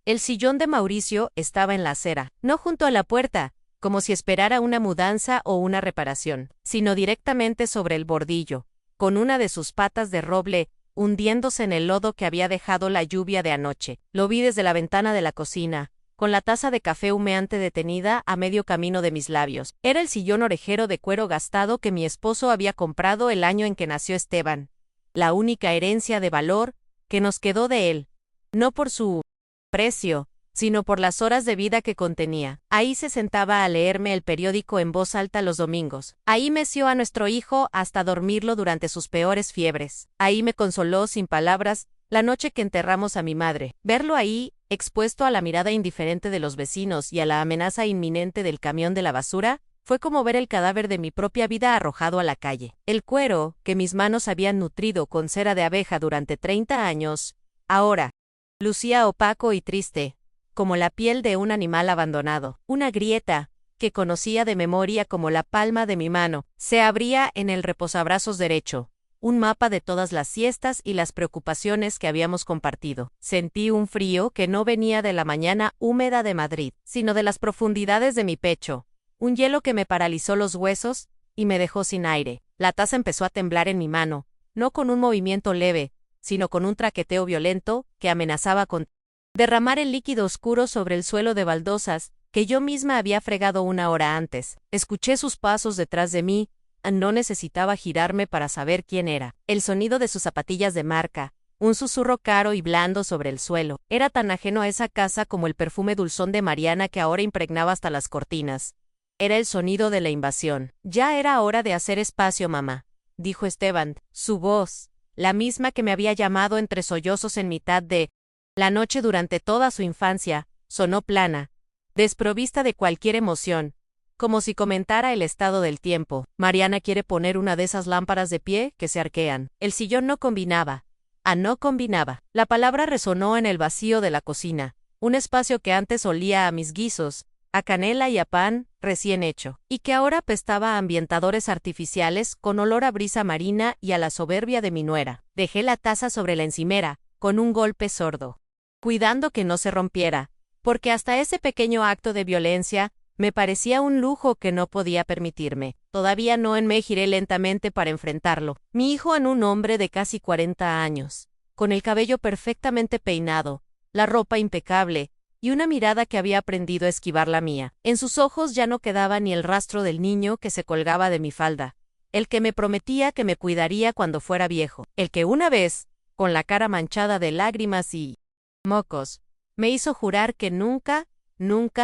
El sillón de Mauricio estaba en la acera, no junto a la puerta, como si esperara una mudanza o una reparación, sino directamente sobre el bordillo, con una de sus patas de roble hundiéndose en el lodo que había dejado la lluvia de anoche. Lo vi desde la ventana de la cocina, con la taza de café humeante detenida a medio camino de mis labios. Era el sillón orejero de cuero gastado que mi esposo había comprado el año en que nació Esteban, la única herencia de valor que nos quedó de él, no por su precio, sino por las horas de vida que contenía. Ahí se sentaba a leerme el periódico en voz alta los domingos. Ahí meció a nuestro hijo hasta dormirlo durante sus peores fiebres. Ahí me consoló sin palabras la noche que enterramos a mi madre. Verlo ahí, expuesto a la mirada indiferente de los vecinos y a la amenaza inminente del camión de la basura, fue como ver el cadáver de mi propia vida arrojado a la calle. El cuero, que mis manos habían nutrido con cera de abeja durante 30 años, ahora lucía opaco y triste, como la piel de un animal abandonado. Una grieta, que conocía de memoria como la palma de mi mano, se abría en el reposabrazos derecho, un mapa de todas las siestas y las preocupaciones que habíamos compartido. Sentí un frío que no venía de la mañana húmeda de Madrid, sino de las profundidades de mi pecho, un hielo que me paralizó los huesos y me dejó sin aire. La taza empezó a temblar en mi mano, no con un movimiento leve, sino con un traqueteo violento que amenazaba con derramar el líquido oscuro sobre el suelo de baldosas que yo misma había fregado una hora antes. Escuché sus pasos detrás de mí, no necesitaba girarme para saber quién era. El sonido de sus zapatillas de marca, un susurro caro y blando sobre el suelo, era tan ajeno a esa casa como el perfume dulzón de Mariana que ahora impregnaba hasta las cortinas. Era el sonido de la invasión. Ya era hora de hacer espacio, mamá, dijo Esteban. Su voz, la misma que me había llamado entre sollozos en mitad de la noche durante toda su infancia, sonó plana, desprovista de cualquier emoción, como si comentara el estado del tiempo. Mariana quiere poner una de esas lámparas de pie que se arquean. El sillón no combinaba. No combinaba. La palabra resonó en el vacío de la cocina, un espacio que antes olía a mis guisos, a canela y a pan recién hecho, y que ahora apestaba a ambientadores artificiales con olor a brisa marina y a la soberbia de mi nuera. Dejé la taza sobre la encimera, con un golpe sordo, cuidando que no se rompiera, porque hasta ese pequeño acto de violencia me parecía un lujo que no podía permitirme. Todavía no me giré lentamente para enfrentarlo. Mi hijo en un hombre de casi 40 años, con el cabello perfectamente peinado, la ropa impecable, y una mirada que había aprendido a esquivar la mía. En sus ojos ya no quedaba ni el rastro del niño que se colgaba de mi falda, el que me prometía que me cuidaría cuando fuera viejo, el que una vez, con la cara manchada de lágrimas y mocos, me hizo jurar que nunca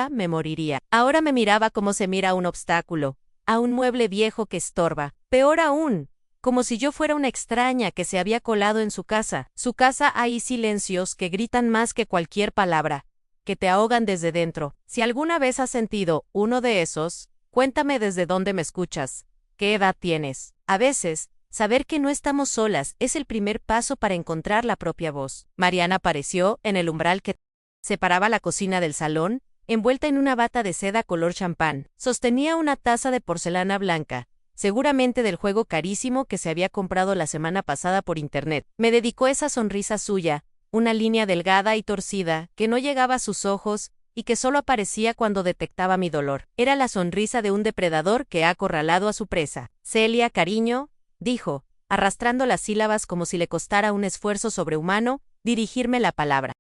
me moriría. Ahora me miraba como se mira a un obstáculo, a un mueble viejo que estorba. Peor aún, como si yo fuera una extraña que se había colado en su casa. Su casa hay silencios que gritan más que cualquier palabra, que te ahogan desde dentro. Si alguna vez has sentido uno de esos, cuéntame desde dónde me escuchas. ¿Qué edad tienes? A veces, saber que no estamos solas es el primer paso para encontrar la propia voz. Mariana apareció en el umbral que separaba la cocina del salón, envuelta en una bata de seda color champán. Sostenía una taza de porcelana blanca, seguramente del juego carísimo que se había comprado la semana pasada por internet. Me dedicó esa sonrisa suya, una línea delgada y torcida que no llegaba a sus ojos y que solo aparecía cuando detectaba mi dolor. Era la sonrisa de un depredador que ha acorralado a su presa. Celia, cariño, dijo, arrastrando las sílabas como si le costara un esfuerzo sobrehumano dirigirme la palabra.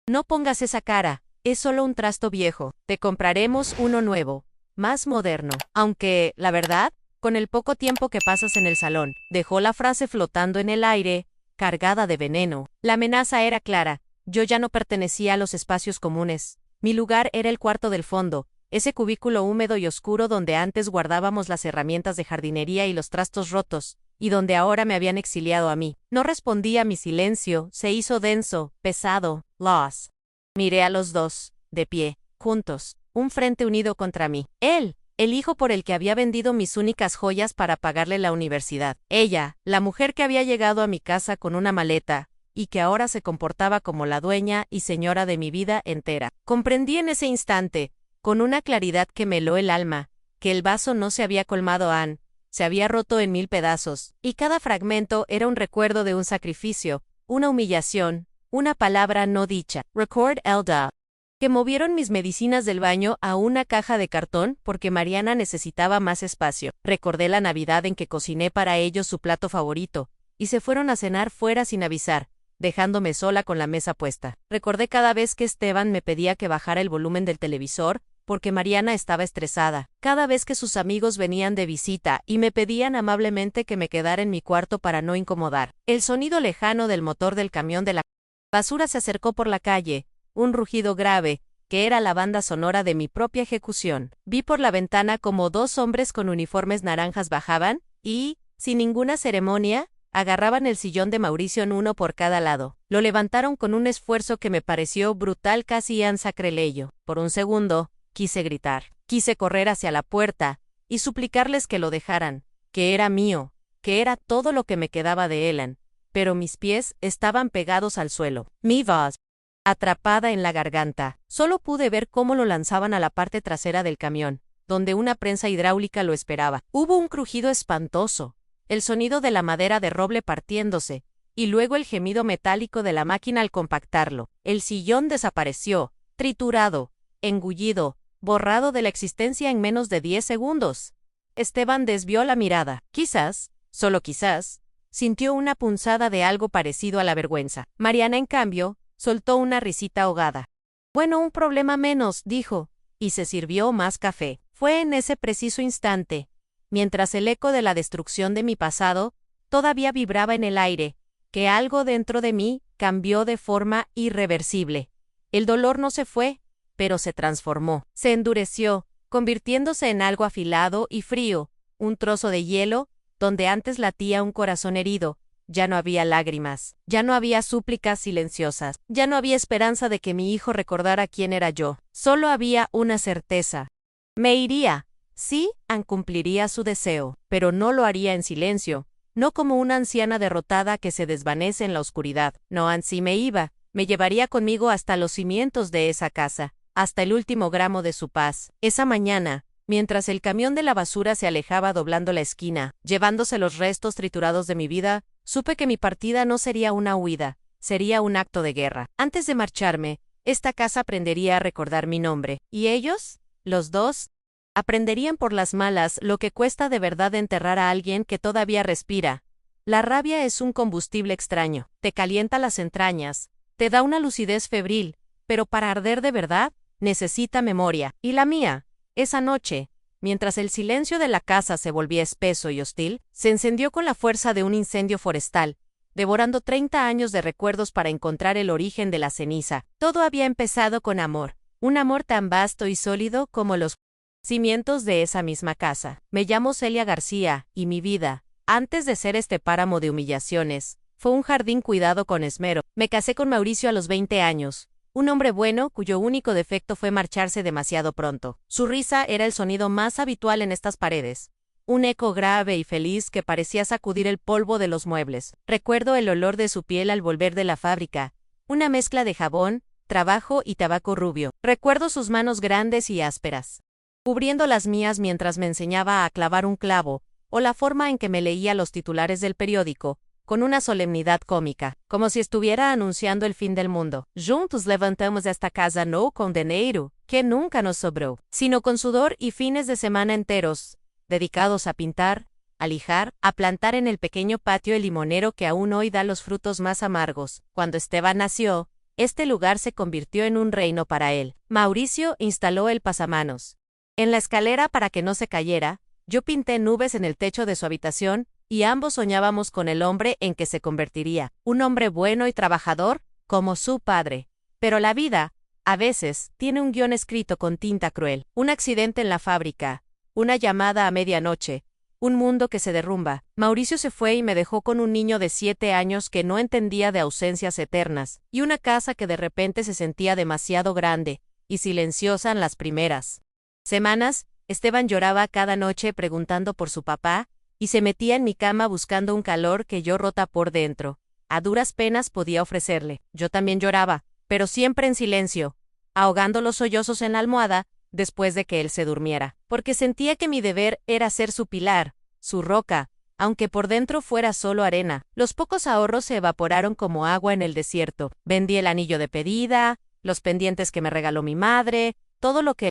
No pongas esa cara, es solo un trasto viejo. Te compraremos uno nuevo, más moderno. Aunque, la verdad, con el poco tiempo que pasas en el salón, dejó la frase flotando en el aire, cargada de veneno. La amenaza era clara. Yo ya no pertenecía a los espacios comunes. Mi lugar era el cuarto del fondo, ese cubículo húmedo y oscuro donde antes guardábamos las herramientas de jardinería y los trastos rotos, y donde ahora me habían exiliado a mí. No respondí a mi silencio, se hizo denso, pesado. Loss. Miré a los dos, de pie, juntos, un frente unido contra mí. Él, el hijo por el que había vendido mis únicas joyas para pagarle la universidad. Ella, la mujer que había llegado a mi casa con una maleta, y que ahora se comportaba como la dueña y señora de mi vida entera. Comprendí en ese instante, con una claridad que me heló el alma, que el vaso no se había colmado aún, se había roto en 1000 pedazos, y cada fragmento era un recuerdo de un sacrificio, una humillación, una palabra no dicha. Record Elda. que movieron mis medicinas del baño a una caja de cartón porque Mariana necesitaba más espacio. Recordé la Navidad en que cociné para ellos su plato favorito, y se fueron a cenar fuera sin avisar, dejándome sola con la mesa puesta. Recordé cada vez que Esteban me pedía que bajara el volumen del televisor, porque Mariana estaba estresada. Cada vez que sus amigos venían de visita y me pedían amablemente que me quedara en mi cuarto para no incomodar. El sonido lejano del motor del camión de la basura se acercó por la calle, un rugido grave, que era la banda sonora de mi propia ejecución. Vi por la ventana como dos hombres con uniformes naranjas bajaban, y, sin ninguna ceremonia, agarraban el sillón de Mauricio en uno por cada lado. Lo levantaron con un esfuerzo que me pareció brutal, casi en sacrilegio. Por un segundo, quise gritar. Quise correr hacia la puerta y suplicarles que lo dejaran, que era mío, que era todo lo que me quedaba de Ellen, pero mis pies estaban pegados al suelo. Mi voz, atrapada en la garganta. Solo pude ver cómo lo lanzaban a la parte trasera del camión, donde una prensa hidráulica lo esperaba. Hubo un crujido espantoso, el sonido de la madera de roble partiéndose, y luego el gemido metálico de la máquina al compactarlo. El sillón desapareció, triturado, engullido, borrado de la existencia en menos de 10 segundos. Esteban desvió la mirada. Quizás, solo quizás, sintió una punzada de algo parecido a la vergüenza. Mariana, en cambio, soltó una risita ahogada. Bueno, un problema menos, dijo, y se sirvió más café. Fue en ese preciso instante, mientras el eco de la destrucción de mi pasado todavía vibraba en el aire, que algo dentro de mí cambió de forma irreversible. El dolor no se fue, pero se transformó. Se endureció, convirtiéndose en algo afilado y frío, un trozo de hielo, donde antes latía un corazón herido. Ya no había lágrimas, ya no había súplicas silenciosas, ya no había esperanza de que mi hijo recordara quién era yo. Solo había una certeza. Me iría. Sí, Ann cumpliría su deseo, pero no lo haría en silencio, no como una anciana derrotada que se desvanece en la oscuridad. No, Ann sí me iba, me llevaría conmigo hasta los cimientos de esa casa, hasta el último gramo de su paz. Esa mañana, mientras el camión de la basura se alejaba doblando la esquina, llevándose los restos triturados de mi vida, supe que mi partida no sería una huida, sería un acto de guerra. Antes de marcharme, esta casa aprendería a recordar mi nombre, y ellos, los dos, aprenderían por las malas lo que cuesta de verdad enterrar a alguien que todavía respira. La rabia es un combustible extraño, te calienta las entrañas, te da una lucidez febril, pero para arder de verdad, necesita memoria. Y la mía, esa noche, mientras el silencio de la casa se volvía espeso y hostil, se encendió con la fuerza de un incendio forestal, devorando 30 años de recuerdos para encontrar el origen de la ceniza. Todo había empezado con amor, un amor tan vasto y sólido como los cimientos de esa misma casa. Me llamo Celia García, y mi vida, antes de ser este páramo de humillaciones, fue un jardín cuidado con esmero. Me casé con Mauricio a los 20 años. Un hombre bueno cuyo único defecto fue marcharse demasiado pronto. Su risa era el sonido más habitual en estas paredes. Un eco grave y feliz que parecía sacudir el polvo de los muebles. Recuerdo el olor de su piel al volver de la fábrica, una mezcla de jabón, trabajo y tabaco rubio. Recuerdo sus manos grandes y ásperas, cubriendo las mías mientras me enseñaba a clavar un clavo, o la forma en que me leía los titulares del periódico, con una solemnidad cómica, como si estuviera anunciando el fin del mundo. Juntos levantamos esta casa no con dinero, que nunca nos sobró, sino con sudor y fines de semana enteros, dedicados a pintar, a lijar, a plantar en el pequeño patio el limonero que aún hoy da los frutos más amargos. Cuando Esteban nació, este lugar se convirtió en un reino para él. Mauricio instaló el pasamanos en la escalera para que no se cayera. Yo pinté nubes en el techo de su habitación, y ambos soñábamos con el hombre en que se convertiría, un hombre bueno y trabajador, como su padre. Pero la vida, a veces, tiene un guión escrito con tinta cruel. Un accidente en la fábrica, una llamada a medianoche, un mundo que se derrumba. Mauricio se fue y me dejó con un niño de 7 años que no entendía de ausencias eternas, y una casa que de repente se sentía demasiado grande y silenciosa en las primeras semanas. Esteban lloraba cada noche preguntando por su papá, y se metía en mi cama buscando un calor que yo rota por dentro. A duras penas podía ofrecerle. Yo también lloraba, pero siempre en silencio, ahogando los sollozos en la almohada, después de que él se durmiera, porque sentía que mi deber era ser su pilar, su roca, aunque por dentro fuera solo arena. Los pocos ahorros se evaporaron como agua en el desierto. Vendí el anillo de pedida, los pendientes que me regaló mi madre, todo lo que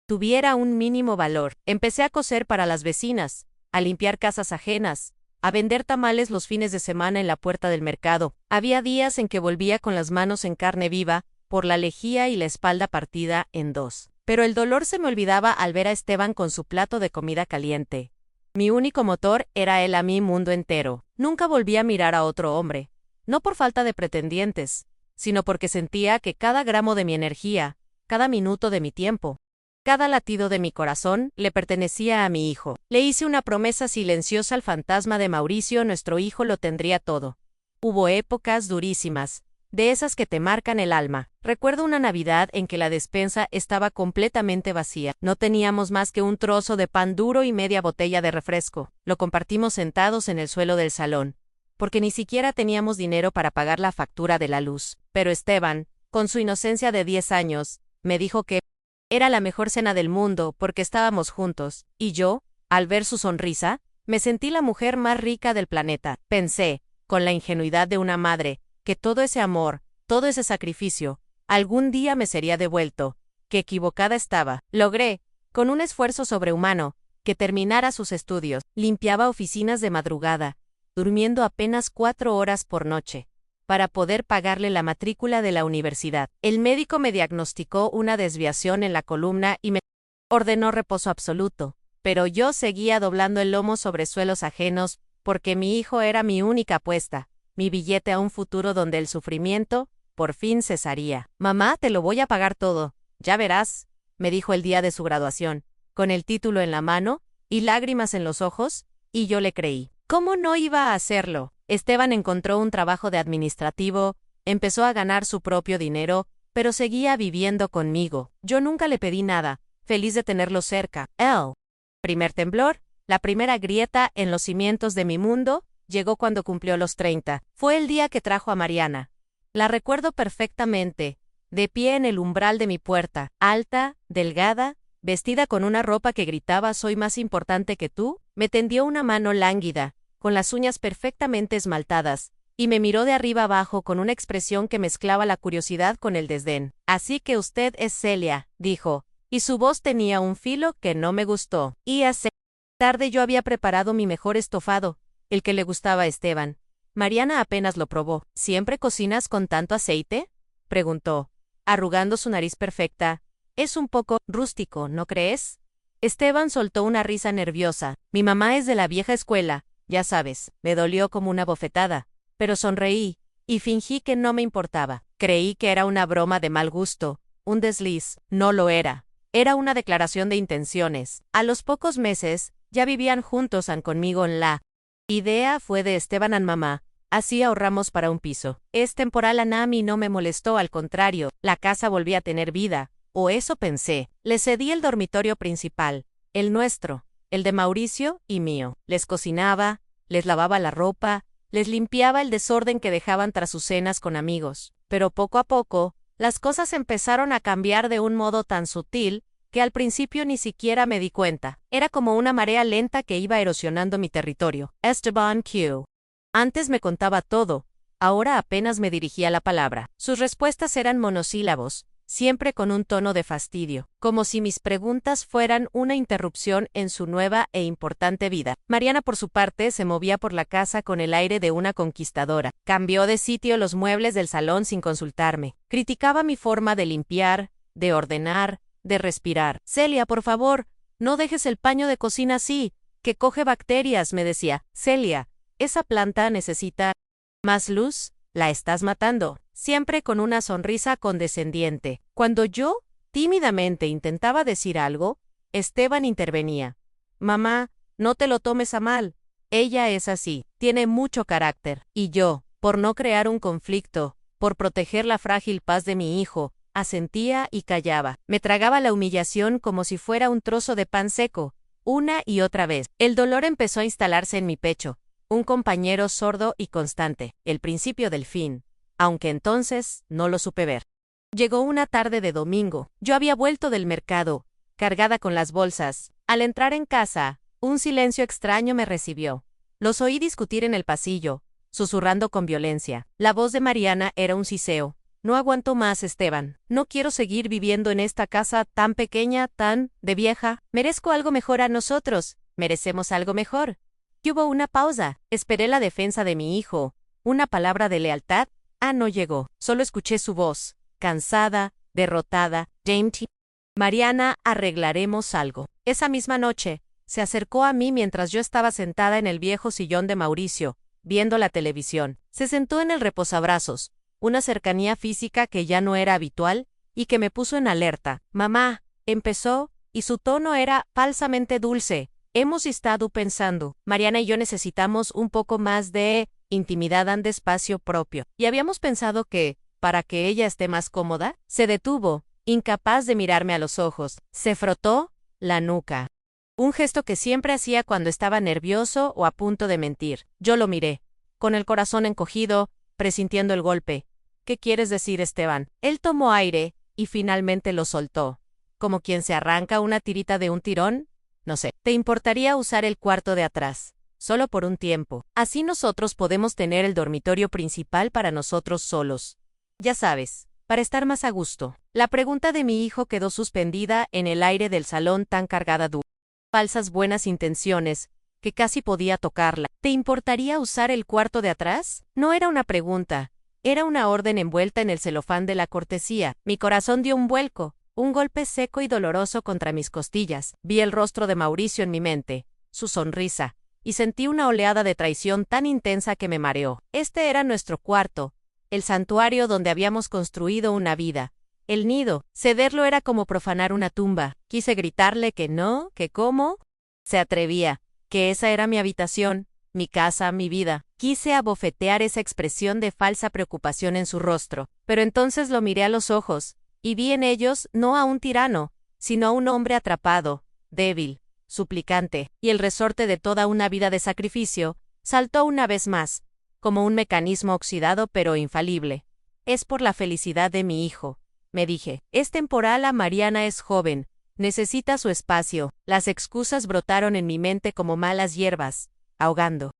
tuviera un mínimo valor. Empecé a coser para las vecinas, a limpiar casas ajenas, a vender tamales los fines de semana en la puerta del mercado. Había días en que volvía con las manos en carne viva, por la lejía y la espalda partida en dos. Pero el dolor se me olvidaba al ver a Esteban con su plato de comida caliente. Mi único motor era él a mi mundo entero. Nunca volví a mirar a otro hombre, no por falta de pretendientes, sino porque sentía que cada gramo de mi energía, cada minuto de mi tiempo, cada latido de mi corazón le pertenecía a mi hijo. Le hice una promesa silenciosa al fantasma de Mauricio, nuestro hijo lo tendría todo. Hubo épocas durísimas, de esas que te marcan el alma. Recuerdo una Navidad en que la despensa estaba completamente vacía. No teníamos más que un trozo de pan duro y media botella de refresco. Lo compartimos sentados en el suelo del salón, porque ni siquiera teníamos dinero para pagar la factura de la luz. Pero Esteban, con su inocencia de 10 años, me dijo que era la mejor cena del mundo porque estábamos juntos, y yo, al ver su sonrisa, me sentí la mujer más rica del planeta. Pensé, con la ingenuidad de una madre, que todo ese amor, todo ese sacrificio, algún día me sería devuelto. Qué equivocada estaba. Logré, con un esfuerzo sobrehumano, que terminara sus estudios. Limpiaba oficinas de madrugada, durmiendo apenas 4 horas por noche, para poder pagarle la matrícula de la universidad. El médico me diagnosticó una desviación en la columna y me ordenó reposo absoluto, pero yo seguía doblando el lomo sobre suelos ajenos, porque mi hijo era mi única apuesta, mi billete a un futuro donde el sufrimiento, por fin cesaría. Mamá, te lo voy a pagar todo, ya verás, me dijo el día de su graduación, con el título en la mano y lágrimas en los ojos, y yo le creí. ¿Cómo no iba a hacerlo? Esteban encontró un trabajo de administrativo, empezó a ganar su propio dinero, pero seguía viviendo conmigo. Yo nunca le pedí nada, feliz de tenerlo cerca. El primer temblor, la primera grieta en los cimientos de mi mundo, llegó cuando cumplió los 30. Fue el día que trajo a Mariana. La recuerdo perfectamente, de pie en el umbral de mi puerta, alta, delgada, vestida con una ropa que gritaba «Soy más importante que tú», me tendió una mano lánguida, con las uñas perfectamente esmaltadas, y me miró de arriba abajo con una expresión que mezclaba la curiosidad con el desdén. «Así que usted es Celia», dijo, y su voz tenía un filo que no me gustó. Y hace tarde yo había preparado mi mejor estofado, el que le gustaba a Esteban. Mariana apenas lo probó. «¿Siempre cocinas con tanto aceite?», preguntó, arrugando su nariz perfecta. «Es un poco rústico, ¿no crees?». Esteban soltó una risa nerviosa. «Mi mamá es de la vieja escuela, ya sabes». Me dolió como una bofetada, pero sonreí, y fingí que no me importaba. Creí que era una broma de mal gusto, un desliz. No lo era. Era una declaración de intenciones. A los pocos meses, ya vivían juntos conmigo en la idea fue de Esteban and mamá. Así ahorramos para un piso. Es temporal, a mí no me molestó, al contrario, la casa volvía a tener vida, o eso pensé. Le cedí el dormitorio principal, el nuestro, el de Mauricio y mío. Les cocinaba, les lavaba la ropa, les limpiaba el desorden que dejaban tras sus cenas con amigos. Pero poco a poco, las cosas empezaron a cambiar de un modo tan sutil que al principio ni siquiera me di cuenta. Era como una marea lenta que iba erosionando mi territorio. Esteban Q. Antes me contaba todo, ahora apenas me dirigía la palabra. Sus respuestas eran monosílabos, siempre con un tono de fastidio, como si mis preguntas fueran una interrupción en su nueva e importante vida. Mariana, por su parte, se movía por la casa con el aire de una conquistadora. Cambió de sitio los muebles del salón sin consultarme. Criticaba mi forma de limpiar, de ordenar, de respirar. «Celia, por favor, no dejes el paño de cocina así, que coge bacterias», me decía. «Celia, esa planta necesita más luz, la estás matando», siempre con una sonrisa condescendiente. Cuando yo, tímidamente, intentaba decir algo, Esteban intervenía. «Mamá, no te lo tomes a mal. Ella es así, tiene mucho carácter». Y yo, por no crear un conflicto, por proteger la frágil paz de mi hijo, asentía y callaba. Me tragaba la humillación como si fuera un trozo de pan seco, una y otra vez. El dolor empezó a instalarse en mi pecho, un compañero sordo y constante, el principio del fin, aunque entonces no lo supe ver. Llegó una tarde de domingo. Yo había vuelto del mercado, cargada con las bolsas. Al entrar en casa, un silencio extraño me recibió. Los oí discutir en el pasillo, susurrando con violencia. La voz de Mariana era un siseo, No aguanto más, Esteban. No quiero seguir viviendo en esta casa tan pequeña, tan de vieja. Merezco algo mejor a nosotros. Merecemos algo mejor. Y hubo una pausa. Esperé la defensa de mi hijo. Una palabra de lealtad. No llegó. Solo escuché su voz. Cansada, derrotada. James. Mariana, arreglaremos algo. Esa misma noche, se acercó a mí mientras yo estaba sentada en el viejo sillón de Mauricio, viendo la televisión. Se sentó en el reposabrazos, una cercanía física que ya no era habitual y que me puso en alerta. Mamá, empezó, y su tono era falsamente dulce. Hemos estado pensando, Mariana y yo necesitamos un poco más de intimidad de espacio propio. Y habíamos pensado que, para que ella esté más cómoda, se detuvo, incapaz de mirarme a los ojos. Se frotó la nuca. Un gesto que siempre hacía cuando estaba nervioso o a punto de mentir. Yo lo miré, con el corazón encogido, presintiendo el golpe. ¿Qué quieres decir, Esteban? Él tomó aire y finalmente lo soltó. ¿Como quien se arranca una tirita de un tirón? No sé. ¿Te importaría usar el cuarto de atrás? Solo por un tiempo. Así nosotros podemos tener el dormitorio principal para nosotros solos. Ya sabes, para estar más a gusto. La pregunta de mi hijo quedó suspendida en el aire del salón tan cargada de falsas buenas intenciones, que casi podía tocarla. ¿Te importaría usar el cuarto de atrás? No era una pregunta, era una orden envuelta en el celofán de la cortesía. Mi corazón dio un vuelco, un golpe seco y doloroso contra mis costillas. Vi el rostro de Mauricio en mi mente, su sonrisa, y sentí una oleada de traición tan intensa que me mareó. Este era nuestro cuarto, el santuario donde habíamos construido una vida. El nido. Cederlo era como profanar una tumba. Quise gritarle que no, que cómo. Se atrevía, que esa era mi habitación, mi casa, mi vida. Quise abofetear esa expresión de falsa preocupación en su rostro, pero entonces lo miré a los ojos, y vi en ellos no a un tirano, sino a un hombre atrapado, débil, suplicante, y el resorte de toda una vida de sacrificio saltó una vez más, como un mecanismo oxidado pero infalible. Es por la felicidad de mi hijo. Me dije, es temporal, Mariana es joven, necesita su espacio. Las excusas brotaron en mi mente como malas hierbas, ahogando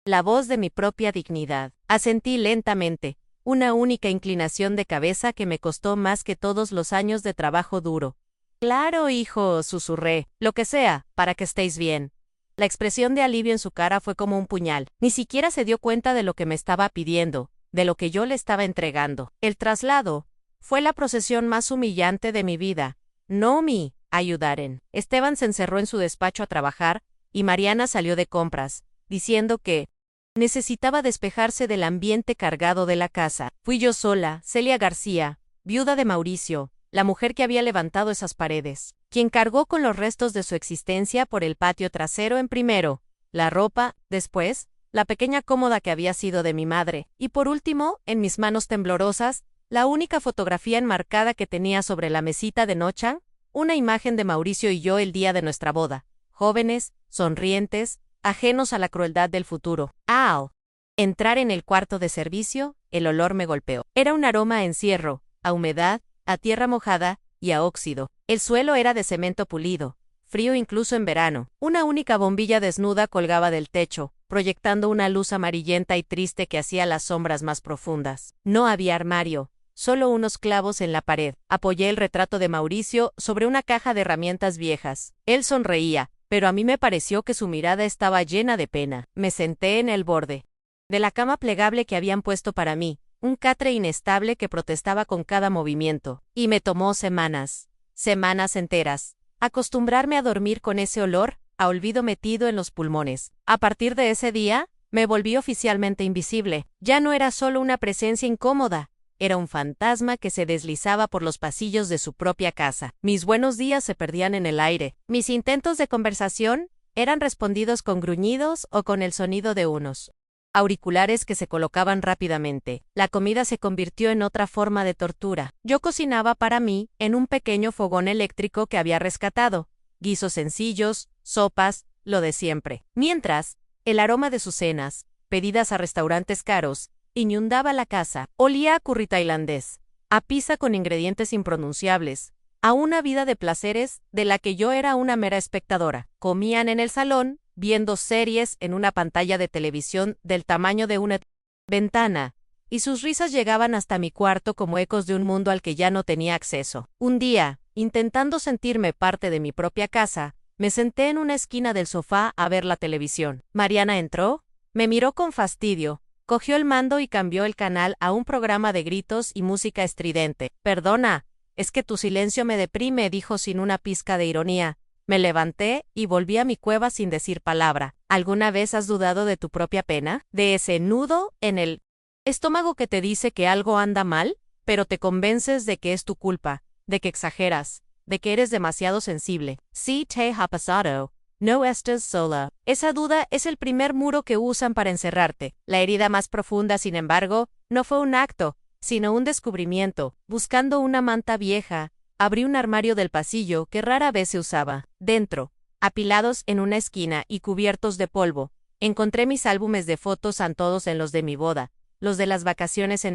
la voz de mi propia dignidad. Asentí lentamente, una única inclinación de cabeza que me costó más que todos los años de trabajo duro. Claro, hijo, susurré, lo que sea, para que estéis bien. La expresión de alivio en su cara fue como un puñal. Ni siquiera se dio cuenta de lo que me estaba pidiendo, de lo que yo le estaba entregando. El traslado fue la procesión más humillante de mi vida. No mi ayudaren. Esteban se encerró en su despacho a trabajar, y Mariana salió de compras, diciendo que necesitaba despejarse del ambiente cargado de la casa. Fui yo sola, Celia García, viuda de Mauricio, la mujer que había levantado esas paredes, quien cargó con los restos de su existencia por el patio trasero en primero, la ropa, después, la pequeña cómoda que había sido de mi madre, y por último, en mis manos temblorosas, la única fotografía enmarcada que tenía sobre la mesita de noche, una imagen de Mauricio y yo el día de nuestra boda, jóvenes, sonrientes, ajenos a la crueldad del futuro. Al entrar en el cuarto de servicio, el olor me golpeó. Era un aroma a encierro, a humedad, a tierra mojada y a óxido. El suelo era de cemento pulido, frío incluso en verano. Una única bombilla desnuda colgaba del techo, proyectando una luz amarillenta y triste que hacía las sombras más profundas. No había armario, solo unos clavos en la pared. Apoyé el retrato de Mauricio sobre una caja de herramientas viejas. Él sonreía, pero a mí me pareció que su mirada estaba llena de pena. Me senté en el borde de la cama plegable que habían puesto para mí, un catre inestable que protestaba con cada movimiento, y me tomó semanas enteras, acostumbrarme a dormir con ese olor, a olvido metido en los pulmones. A partir de ese día, me volví oficialmente invisible. Ya no era solo una presencia incómoda, era un fantasma que se deslizaba por los pasillos de su propia casa. Mis buenos días se perdían en el aire. Mis intentos de conversación eran respondidos con gruñidos o con el sonido de unos auriculares que se colocaban rápidamente. La comida se convirtió en otra forma de tortura. Yo cocinaba para mí en un pequeño fogón eléctrico que había rescatado. Guisos sencillos, sopas, lo de siempre. Mientras, el aroma de sus cenas, pedidas a restaurantes caros, inundaba la casa. Olía a curry tailandés, a pizza con ingredientes impronunciables, a una vida de placeres de la que yo era una mera espectadora. Comían en el salón, viendo series en una pantalla de televisión del tamaño de una ventana, y sus risas llegaban hasta mi cuarto como ecos de un mundo al que ya no tenía acceso. Un día, intentando sentirme parte de mi propia casa, me senté en una esquina del sofá a ver la televisión. Mariana entró, me miró con fastidio, cogió el mando y cambió el canal a un programa de gritos y música estridente. Perdona, es que tu silencio me deprime, dijo sin una pizca de ironía. Me levanté y volví a mi cueva sin decir palabra. ¿Alguna vez has dudado de tu propia pena? ¿De ese nudo en el estómago que te dice que algo anda mal, pero te convences de que es tu culpa, de que exageras, de que eres demasiado sensible? Sí, te ha pasado. No estás sola. Esa duda es el primer muro que usan para encerrarte. La herida más profunda, sin embargo, no fue un acto, sino un descubrimiento. Buscando una manta vieja, abrí un armario del pasillo que rara vez se usaba. Dentro, apilados en una esquina y cubiertos de polvo, encontré mis álbumes de fotos, todos en los de mi boda, los de las vacaciones en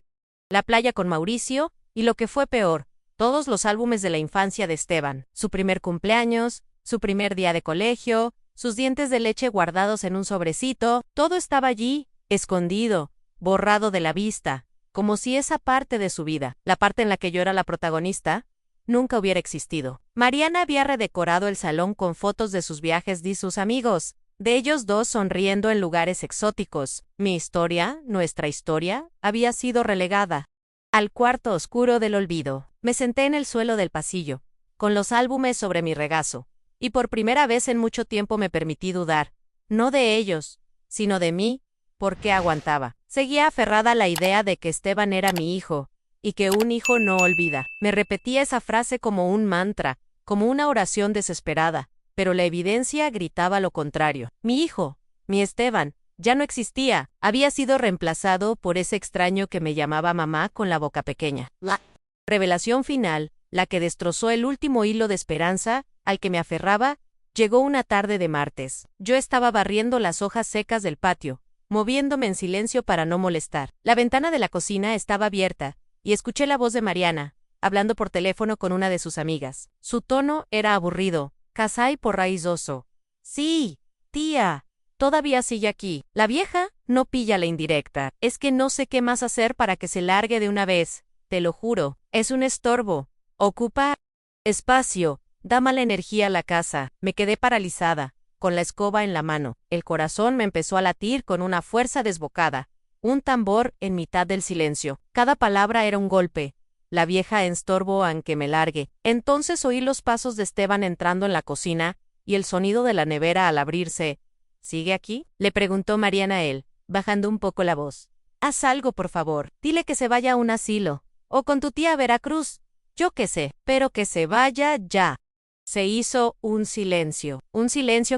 la playa con Mauricio, y lo que fue peor, todos los álbumes de la infancia de Esteban, su primer cumpleaños, su primer día de colegio, sus dientes de leche guardados en un sobrecito, todo estaba allí, escondido, borrado de la vista, como si esa parte de su vida, la parte en la que yo era la protagonista, nunca hubiera existido. Mariana había redecorado el salón con fotos de sus viajes y sus amigos, de ellos dos sonriendo en lugares exóticos. Mi historia, nuestra historia, había sido relegada al cuarto oscuro del olvido. Me senté en el suelo del pasillo, con los álbumes sobre mi regazo, y por primera vez en mucho tiempo me permití dudar, no de ellos, sino de mí, porque aguantaba. Seguía aferrada a la idea de que Esteban era mi hijo, y que un hijo no olvida. Me repetía esa frase como un mantra, como una oración desesperada, pero la evidencia gritaba lo contrario. Mi hijo, mi Esteban, ya no existía, había sido reemplazado por ese extraño que me llamaba mamá con la boca pequeña. La revelación final, la que destrozó el último hilo de esperanza al que me aferraba, llegó una tarde de martes. Yo estaba barriendo las hojas secas del patio, moviéndome en silencio para no molestar. La ventana de la cocina estaba abierta, y escuché la voz de Mariana, hablando por teléfono con una de sus amigas. Su tono era aburrido, casi porraizoso. Sí, tía, todavía sigue aquí. La vieja no pilla la indirecta. Es que no sé qué más hacer para que se largue de una vez. Te lo juro, es un estorbo. Ocupa espacio, da mala energía a la casa. Me quedé paralizada, con la escoba en la mano. El corazón me empezó a latir con una fuerza desbocada. Un tambor en mitad del silencio. Cada palabra era un golpe. La vieja estorbo aunque me largue. Entonces oí los pasos de Esteban entrando en la cocina, y el sonido de la nevera al abrirse. ¿Sigue aquí?, le preguntó Mariana a él, bajando un poco la voz. Haz algo, por favor. Dile que se vaya a un asilo. O con tu tía a Veracruz. Yo qué sé, pero que se vaya ya. Se hizo un silencio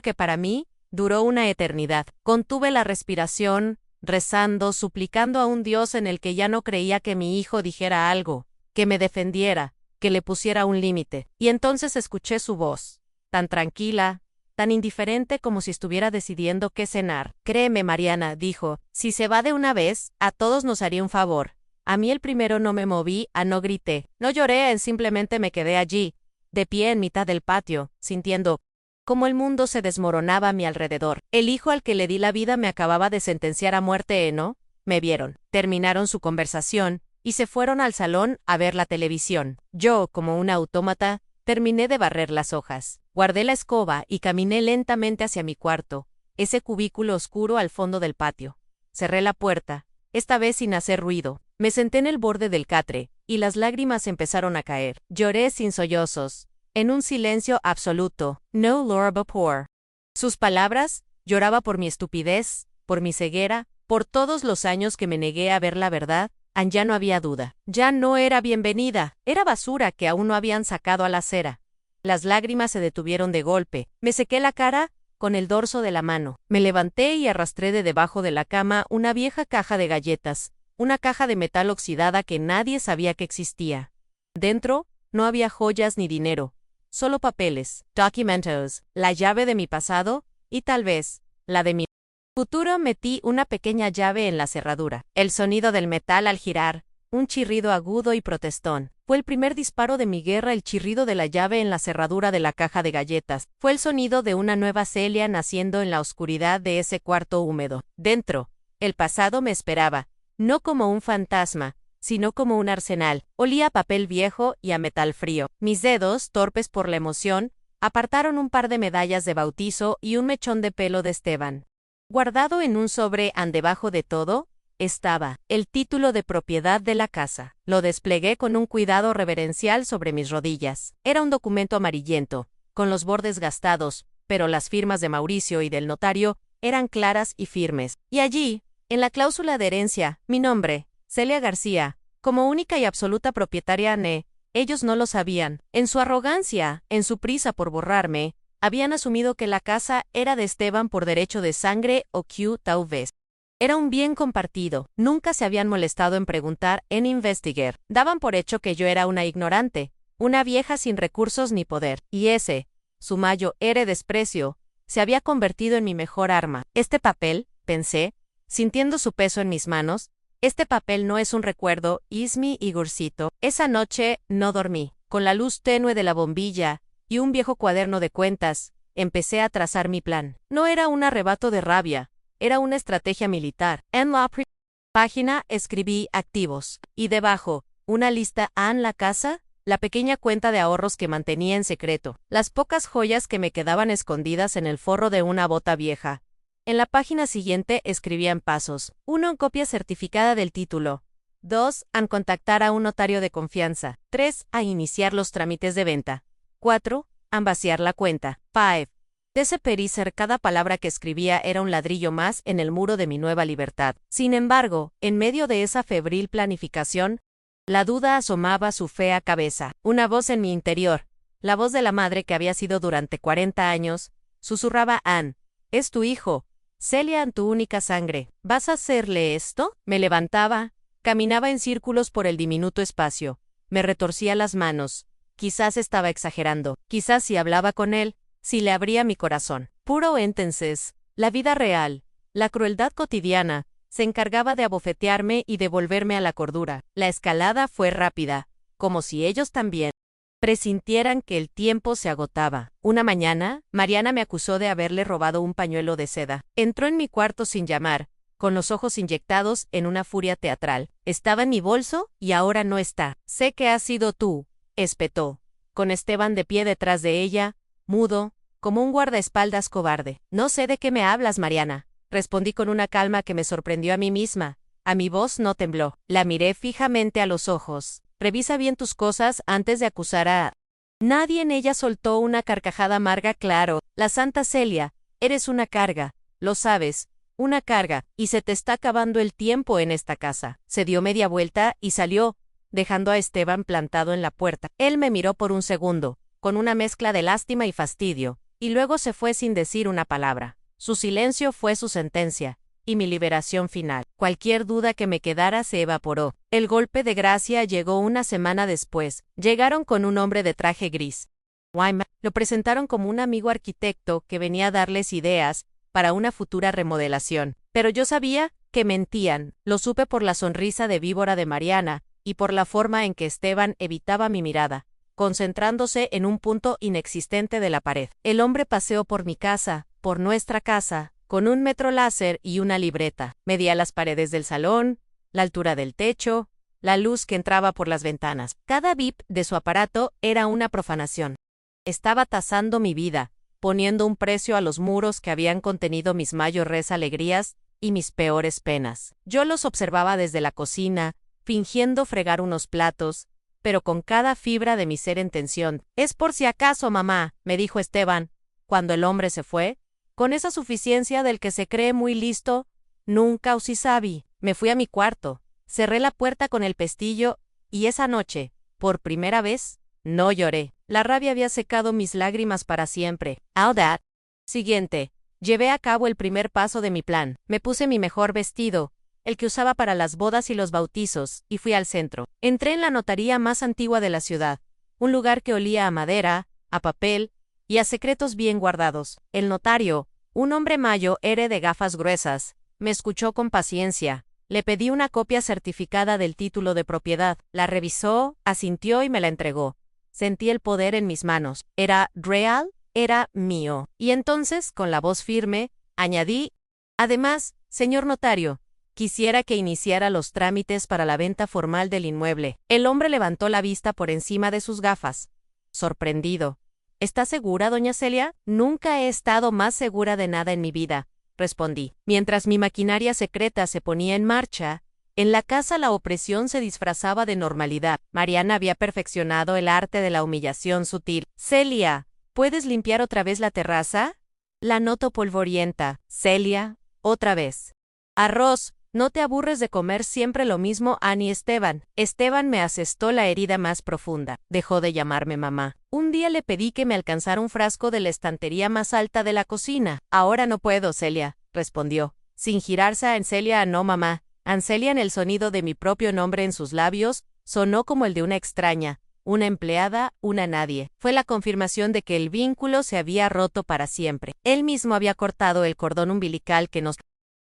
que para mí duró una eternidad. Contuve la respiración, rezando, suplicando a un Dios en el que ya no creía que mi hijo dijera algo, que me defendiera, que le pusiera un límite. Y entonces escuché su voz, tan tranquila, tan indiferente como si estuviera decidiendo qué cenar. Créeme, Mariana, dijo, si se va de una vez, a todos nos haría un favor. A mí el primero no me moví, no grité, no lloré, simplemente me quedé allí, de pie en mitad del patio, sintiendo como el mundo se desmoronaba a mi alrededor. El hijo al que le di la vida me acababa de sentenciar a muerte, ¿no? Me vieron, terminaron su conversación, y se fueron al salón a ver la televisión. Yo, como una autómata, terminé de barrer las hojas. Guardé la escoba y caminé lentamente hacia mi cuarto, ese cubículo oscuro al fondo del patio. Cerré la puerta, esta vez sin hacer ruido. Me senté en el borde del catre, y las lágrimas empezaron a caer. Lloré sin sollozos, en un silencio absoluto. No Laura Vapor. Sus palabras, lloraba por mi estupidez, por mi ceguera, por todos los años que me negué a ver la verdad. Ya no había duda. Ya no era bienvenida, era basura que aún no habían sacado a la acera. Las lágrimas se detuvieron de golpe. Me sequé la cara con el dorso de la mano. Me levanté y arrastré de debajo de la cama una vieja caja de galletas, una caja de metal oxidada que nadie sabía que existía. Dentro, no había joyas ni dinero, solo papeles, documentos, la llave de mi pasado, y tal vez, la de mi futuro. Metí una pequeña llave en la cerradura. El sonido del metal al girar, un chirrido agudo y protestón. Fue el primer disparo de mi guerra, el chirrido de la llave en la cerradura de la caja de galletas. Fue el sonido de una nueva Celia naciendo en la oscuridad de ese cuarto húmedo. Dentro, el pasado me esperaba, no como un fantasma, sino como un arsenal. Olía a papel viejo y a metal frío. Mis dedos, torpes por la emoción, apartaron un par de medallas de bautizo y un mechón de pelo de Esteban. Guardado en un sobre debajo de todo, estaba el título de propiedad de la casa. Lo desplegué con un cuidado reverencial sobre mis rodillas. Era un documento amarillento, con los bordes gastados, pero las firmas de Mauricio y del notario eran claras y firmes. Y allí, en la cláusula de herencia, mi nombre, Celia García, como única y absoluta propietaria. Ellos no lo sabían. En su arrogancia, en su prisa por borrarme, habían asumido que la casa era de Esteban por derecho de sangre o tal vez. Era un bien compartido. Nunca se habían molestado en preguntar en Investigar. Daban por hecho que yo era una ignorante, una vieja sin recursos ni poder. Y ese, su mayo desprecio, se había convertido en mi mejor arma. Este papel, pensé, sintiendo su peso en mis manos, este papel no es un recuerdo, Ismi y Igorcito. Esa noche no dormí. Con la luz tenue de la bombilla y un viejo cuaderno de cuentas, empecé a trazar mi plan. No era un arrebato de rabia, era una estrategia militar. En la página escribí activos, y debajo, una lista en la casa, la pequeña cuenta de ahorros que mantenía en secreto, las pocas joyas que me quedaban escondidas en el forro de una bota vieja. En la página siguiente escribían pasos. 1. En copia certificada del título. 2. En contactar a un notario de confianza. 3. A iniciar los trámites de venta. 4. En vaciar la cuenta. 5. Desperecer cada palabra que escribía era un ladrillo más en el muro de mi nueva libertad. Sin embargo, en medio de esa febril planificación, la duda asomaba su fea cabeza. Una voz en mi interior, la voz de la madre que había sido durante 40 años, susurraba: Anne, es tu hijo. Celia, tu única sangre. ¿Vas a hacerle esto? Me levantaba, caminaba en círculos por el diminuto espacio, me retorcía las manos. Quizás estaba exagerando, quizás si hablaba con él, si le abría mi corazón. Puro entonces, la vida real, la crueldad cotidiana, se encargaba de abofetearme y de volverme a la cordura. La escalada fue rápida, como si ellos también presintieran que el tiempo se agotaba. Una mañana, Mariana me acusó de haberle robado un pañuelo de seda. Entró en mi cuarto sin llamar, con los ojos inyectados en una furia teatral. Estaba en mi bolso y ahora no está. Sé que has sido tú, espetó, con Esteban de pie detrás de ella, mudo, como un guardaespaldas cobarde. No sé de qué me hablas, Mariana, respondí con una calma que me sorprendió a mí misma. A mi voz no tembló. La miré fijamente a los ojos. Revisa bien tus cosas antes de acusar a... Nadie en ella soltó una carcajada amarga. Claro, la Santa Celia, eres una carga, lo sabes, una carga, y se te está acabando el tiempo en esta casa. Se dio media vuelta y salió, dejando a Esteban plantado en la puerta. Él me miró por un segundo, con una mezcla de lástima y fastidio, y luego se fue sin decir una palabra. Su silencio fue su sentencia, y mi liberación final. Cualquier duda que me quedara se evaporó. El golpe de gracia llegó una semana después. Llegaron con un hombre de traje gris. Lo presentaron como un amigo arquitecto que venía a darles ideas para una futura remodelación. Pero yo sabía que mentían. Lo supe por la sonrisa de víbora de Mariana y por la forma en que Esteban evitaba mi mirada, concentrándose en un punto inexistente de la pared. El hombre paseó por mi casa, por nuestra casa, con un metro láser y una libreta. Medía las paredes del salón, la altura del techo, la luz que entraba por las ventanas. Cada bip de su aparato era una profanación. Estaba tasando mi vida, poniendo un precio a los muros que habían contenido mis mayores alegrías y mis peores penas. Yo los observaba desde la cocina, fingiendo fregar unos platos, pero con cada fibra de mi ser en tensión. Es por si acaso, mamá, me dijo Esteban, cuando el hombre se fue, con esa suficiencia del que se cree muy listo, nunca usisabi. Me fui a mi cuarto, cerré la puerta con el pestillo, y esa noche, por primera vez, no lloré. La rabia había secado mis lágrimas para siempre. All that. Siguiente. Llevé a cabo el primer paso de mi plan. Me puse mi mejor vestido, el que usaba para las bodas y los bautizos, y fui al centro. Entré en la notaría más antigua de la ciudad, un lugar que olía a madera, a papel y a secretos bien guardados. El notario, un hombre mayo de gafas gruesas, me escuchó con paciencia. Le pedí una copia certificada del título de propiedad. La revisó, asintió y me la entregó. Sentí el poder en mis manos. Era real, era mío. Y entonces, con la voz firme, añadí: además, señor notario, Quisiera que iniciara los trámites para la venta formal del inmueble. El hombre levantó la vista por encima de sus gafas, sorprendido. ¿Está segura, doña Celia? Nunca he estado más segura de nada en mi vida, respondí. Mientras mi maquinaria secreta se ponía en marcha, en la casa la opresión se disfrazaba de normalidad. Mariana había perfeccionado el arte de la humillación sutil. Celia, ¿puedes limpiar otra vez la terraza? La noto polvorienta. Celia, otra vez. Arroz. No te aburres de comer siempre lo mismo, Annie. Esteban. Esteban me asestó la herida más profunda. Dejó de llamarme mamá. Un día le pedí que me alcanzara un frasco de la estantería más alta de la cocina. Ahora no puedo, Celia, respondió, sin girarse a Ancelia. No, mamá. Ancelia, en el sonido de mi propio nombre en sus labios, sonó como el de una extraña, una empleada, una nadie. Fue la confirmación de que el vínculo se había roto para siempre. Él mismo había cortado el cordón umbilical que nos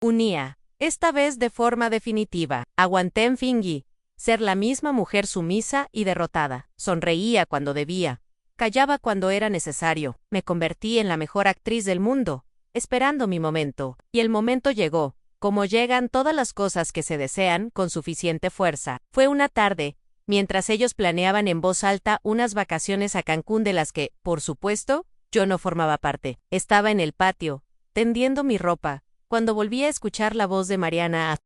unía. Esta vez de forma definitiva. Aguanté en fingí ser la misma mujer sumisa y derrotada. Sonreía cuando debía. Callaba cuando era necesario. Me convertí en la mejor actriz del mundo, esperando mi momento. Y el momento llegó, como llegan todas las cosas que se desean, con suficiente fuerza. Fue una tarde, mientras ellos planeaban en voz alta unas vacaciones a Cancún de las que, por supuesto, yo no formaba parte. Estaba en el patio, tendiendo mi ropa, cuando volví a escuchar la voz de Mariana a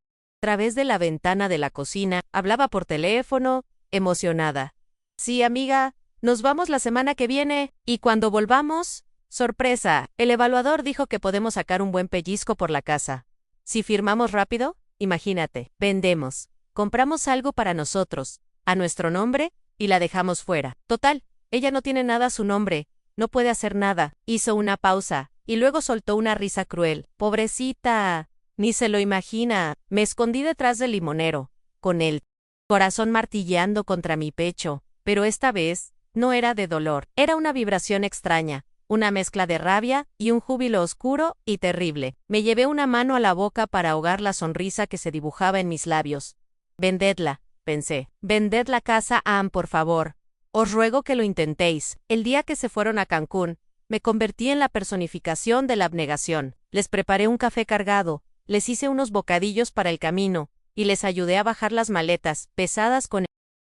través de la ventana de la cocina. Hablaba por teléfono, emocionada. Sí, amiga, nos vamos la semana que viene, y cuando volvamos, sorpresa, el evaluador dijo que podemos sacar un buen pellizco por la casa. Si firmamos rápido, imagínate, vendemos, compramos algo para nosotros, a nuestro nombre, y la dejamos fuera. Total, ella no tiene nada a su nombre, no puede hacer nada. Hizo una pausa, y luego soltó una risa cruel. Pobrecita, ni se lo imagina. Me escondí detrás del limonero, con el corazón martilleando contra mi pecho, pero esta vez no era de dolor, era una vibración extraña, una mezcla de rabia y un júbilo oscuro y terrible. Me llevé una mano a la boca para ahogar la sonrisa que se dibujaba en mis labios. Vendedla, pensé. Vended la casa, Anne, por favor. Os ruego que lo intentéis. El día que se fueron a Cancún, me convertí en la personificación de la abnegación. Les preparé un café cargado, les hice unos bocadillos para el camino, y les ayudé a bajar las maletas, pesadas con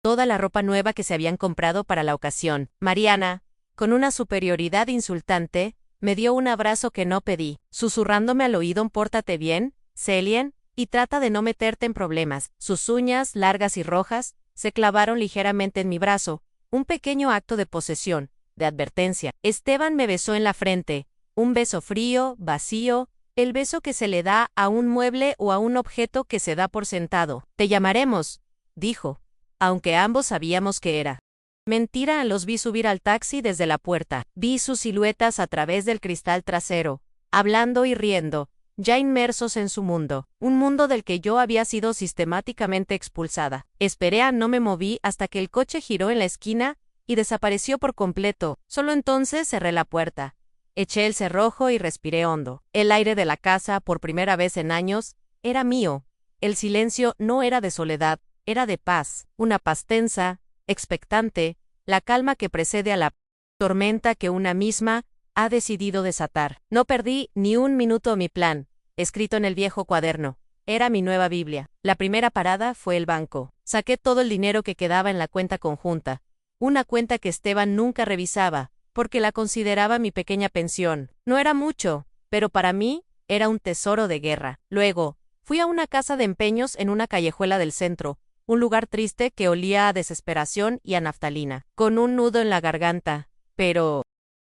toda la ropa nueva que se habían comprado para la ocasión. Mariana, con una superioridad insultante, me dio un abrazo que no pedí, susurrándome al oído: pórtate bien, Celia, y trata de no meterte en problemas. Sus uñas, largas y rojas, se clavaron ligeramente en mi brazo, un pequeño acto de posesión, de advertencia. Esteban me besó en la frente, un beso frío, vacío, el beso que se le da a un mueble o a un objeto que se da por sentado. Te llamaremos, dijo, aunque ambos sabíamos que era mentira. Los vi subir al taxi desde la puerta. Vi sus siluetas a través del cristal trasero, hablando y riendo, ya inmersos en su mundo, un mundo del que yo había sido sistemáticamente expulsada. Esperé, no me moví hasta que el coche giró en la esquina y desapareció por completo. Solo entonces cerré la puerta. Eché el cerrojo y respiré hondo. El aire de la casa, por primera vez en años, era mío. El silencio no era de soledad, era de paz, una paz tensa, expectante, la calma que precede a la tormenta que una misma ha decidido desatar. No perdí ni un minuto mi plan, escrito en el viejo cuaderno. Era mi nueva Biblia. La primera parada fue el banco. Saqué todo el dinero que quedaba en la cuenta conjunta, una cuenta que Esteban nunca revisaba, porque la consideraba mi pequeña pensión. No era mucho, pero para mí era un tesoro de guerra. Luego, fui a una casa de empeños en una callejuela del centro, un lugar triste que olía a desesperación y a naftalina, con un nudo en la garganta, pero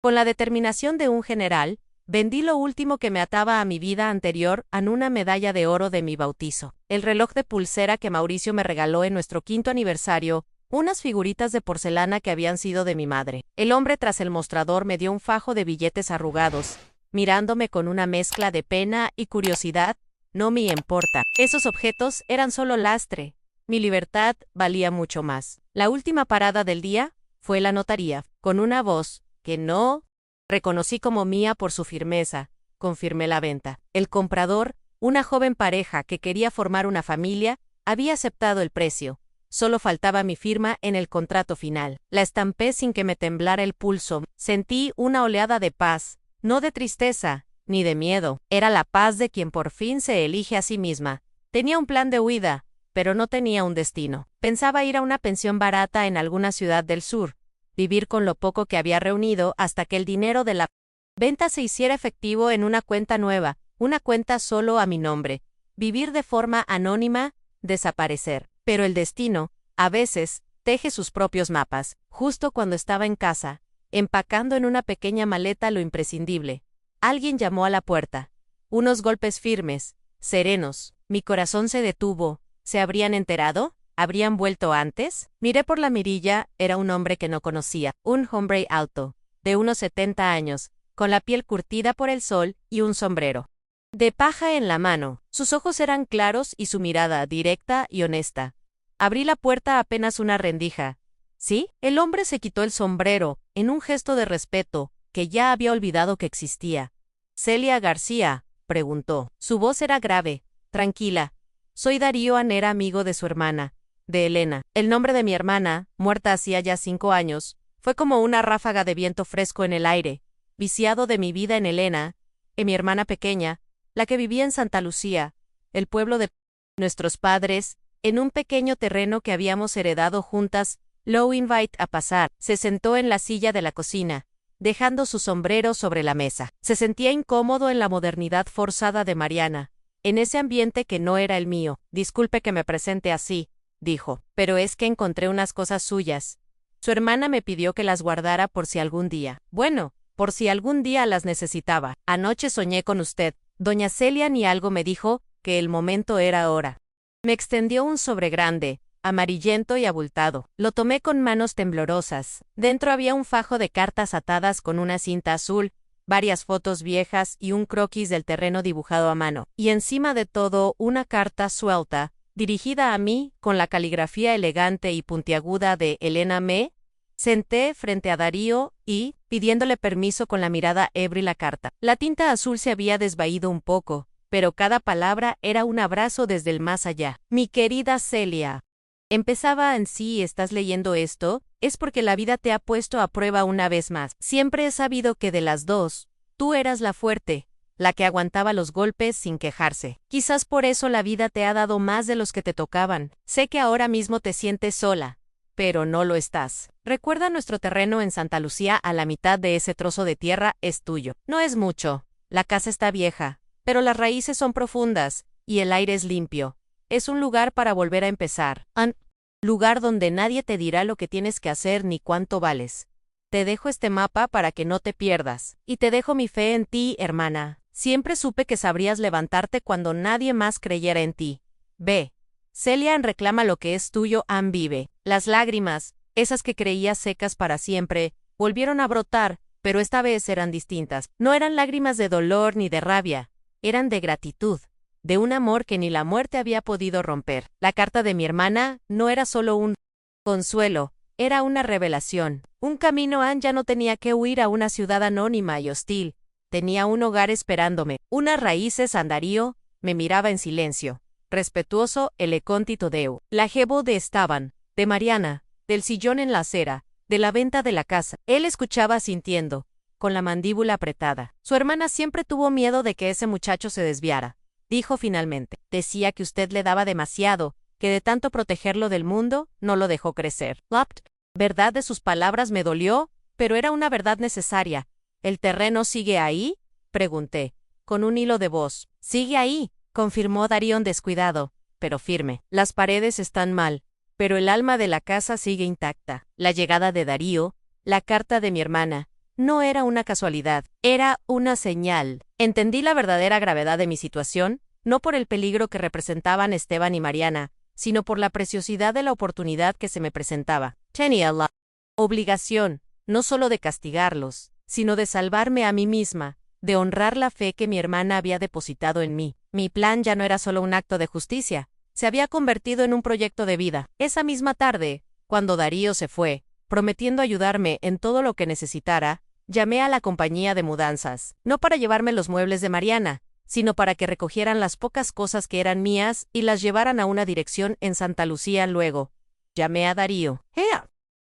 con la determinación de un general, vendí lo último que me ataba a mi vida anterior en una medalla de oro de mi bautizo, el reloj de pulsera que Mauricio me regaló en nuestro 5º aniversario, unas figuritas de porcelana que habían sido de mi madre. El hombre tras el mostrador me dio un fajo de billetes arrugados, mirándome con una mezcla de pena y curiosidad. No me importa. Esos objetos eran solo lastre. Mi libertad valía mucho más. La última parada del día fue la notaría. Con una voz que no reconocí como mía por su firmeza, confirmé la venta. El comprador, una joven pareja que quería formar una familia, había aceptado el precio. Solo faltaba mi firma en el contrato final. La estampé sin que me temblara el pulso. Sentí una oleada de paz, no de tristeza, ni de miedo. Era la paz de quien por fin se elige a sí misma. Tenía un plan de huida, pero no tenía un destino. Pensaba ir a una pensión barata en alguna ciudad del sur, vivir con lo poco que había reunido hasta que el dinero de la venta se hiciera efectivo en una cuenta nueva, una cuenta solo a mi nombre, vivir de forma anónima, desaparecer. Pero el destino, a veces, teje sus propios mapas. Justo cuando estaba en casa, empacando en una pequeña maleta lo imprescindible, alguien llamó a la puerta. Unos golpes firmes, serenos. Mi corazón se detuvo. ¿Se habrían enterado? ¿Habrían vuelto antes? Miré por la mirilla, era un hombre que no conocía, un hombre alto, de unos 70 años, con la piel curtida por el sol y un sombrero de paja en la mano. Sus ojos eran claros y su mirada directa y honesta. Abrí la puerta apenas una rendija. ¿Sí? El hombre se quitó el sombrero, en un gesto de respeto, que ya había olvidado que existía. «¿Celia García?», preguntó. Su voz era grave, tranquila. «Soy Darío Anera, amigo de su hermana, de Elena». El nombre de mi hermana, muerta hacía ya 5 años, fue como una ráfaga de viento fresco en el aire, viciado de mi vida en Elena, en mi hermana pequeña, la que vivía en Santa Lucía, el pueblo de nuestros padres, en un pequeño terreno que habíamos heredado juntas. Lo invite a pasar. Se sentó en la silla de la cocina, dejando su sombrero sobre la mesa. Se sentía incómodo en la modernidad forzada de Mariana, en ese ambiente que no era el mío. «Disculpe que me presente así», dijo, «pero es que encontré unas cosas suyas. Su hermana me pidió que las guardara por si algún día. Bueno, por si algún día las necesitaba. Anoche soñé con usted. Doña Celia ni algo me dijo que el momento era ahora». Me extendió un sobre grande, amarillento y abultado. Lo tomé con manos temblorosas. Dentro había un fajo de cartas atadas con una cinta azul, varias fotos viejas y un croquis del terreno dibujado a mano. Y encima de todo, una carta suelta, dirigida a mí, con la caligrafía elegante y puntiaguda de Elena Me. Senté frente a Darío y, pidiéndole permiso con la mirada, abrí la carta. La tinta azul se había desvaído un poco, pero cada palabra era un abrazo desde el más allá. «Mi querida Celia», empezaba en «si estás leyendo esto, es porque la vida te ha puesto a prueba una vez más. Siempre he sabido que de las dos, tú eras la fuerte, la que aguantaba los golpes sin quejarse. Quizás por eso la vida te ha dado más de los que te tocaban. Sé que ahora mismo te sientes sola, pero no lo estás. Recuerda nuestro terreno en Santa Lucía. A la mitad de ese trozo de tierra es tuyo. No es mucho. La casa está vieja, pero las raíces son profundas, y el aire es limpio. Es un lugar para volver a empezar. Un lugar donde nadie te dirá lo que tienes que hacer ni cuánto vales. Te dejo este mapa para que no te pierdas. Y te dejo mi fe en ti, hermana. Siempre supe que sabrías levantarte cuando nadie más creyera en ti. Ve. Celia reclama lo que es tuyo. Ann vive. Las lágrimas, esas que creías secas para siempre, volvieron a brotar, pero esta vez eran distintas. No eran lágrimas de dolor ni de rabia. Eran de gratitud, de un amor que ni la muerte había podido romper. La carta de mi hermana no era solo un consuelo, era una revelación. Un camino. Ann ya no tenía que huir a una ciudad anónima y hostil. Tenía un hogar esperándome. Unas raíces. Darío me miraba en silencio, respetuoso. El cóntito deu. La jebo de Estaban, de Mariana, del sillón en la acera, de la venta de la casa. Él escuchaba sintiendo, con la mandíbula apretada. Su hermana siempre tuvo miedo de que ese muchacho se desviara. Dijo finalmente. Decía que usted le daba demasiado, que de tanto protegerlo del mundo, no lo dejó crecer. La verdad de sus palabras me dolió, pero era una verdad necesaria. ¿El terreno sigue ahí?, pregunté, con un hilo de voz. Sigue ahí, confirmó Darío descuidado, pero firme. Las paredes están mal, pero el alma de la casa sigue intacta. La llegada de Darío, la carta de mi hermana, no era una casualidad, era una señal. Entendí la verdadera gravedad de mi situación, no por el peligro que representaban Esteban y Mariana, sino por la preciosidad de la oportunidad que se me presentaba. Tenía la obligación, no solo de castigarlos, sino de salvarme a mí misma, de honrar la fe que mi hermana había depositado en mí. Mi plan ya no era solo un acto de justicia, se había convertido en un proyecto de vida. Esa misma tarde, cuando Darío se fue, prometiendo ayudarme en todo lo que necesitara, llamé a la compañía de mudanzas, no para llevarme los muebles de Mariana, sino para que recogieran las pocas cosas que eran mías y las llevaran a una dirección en Santa Lucía. Luego, llamé a Darío.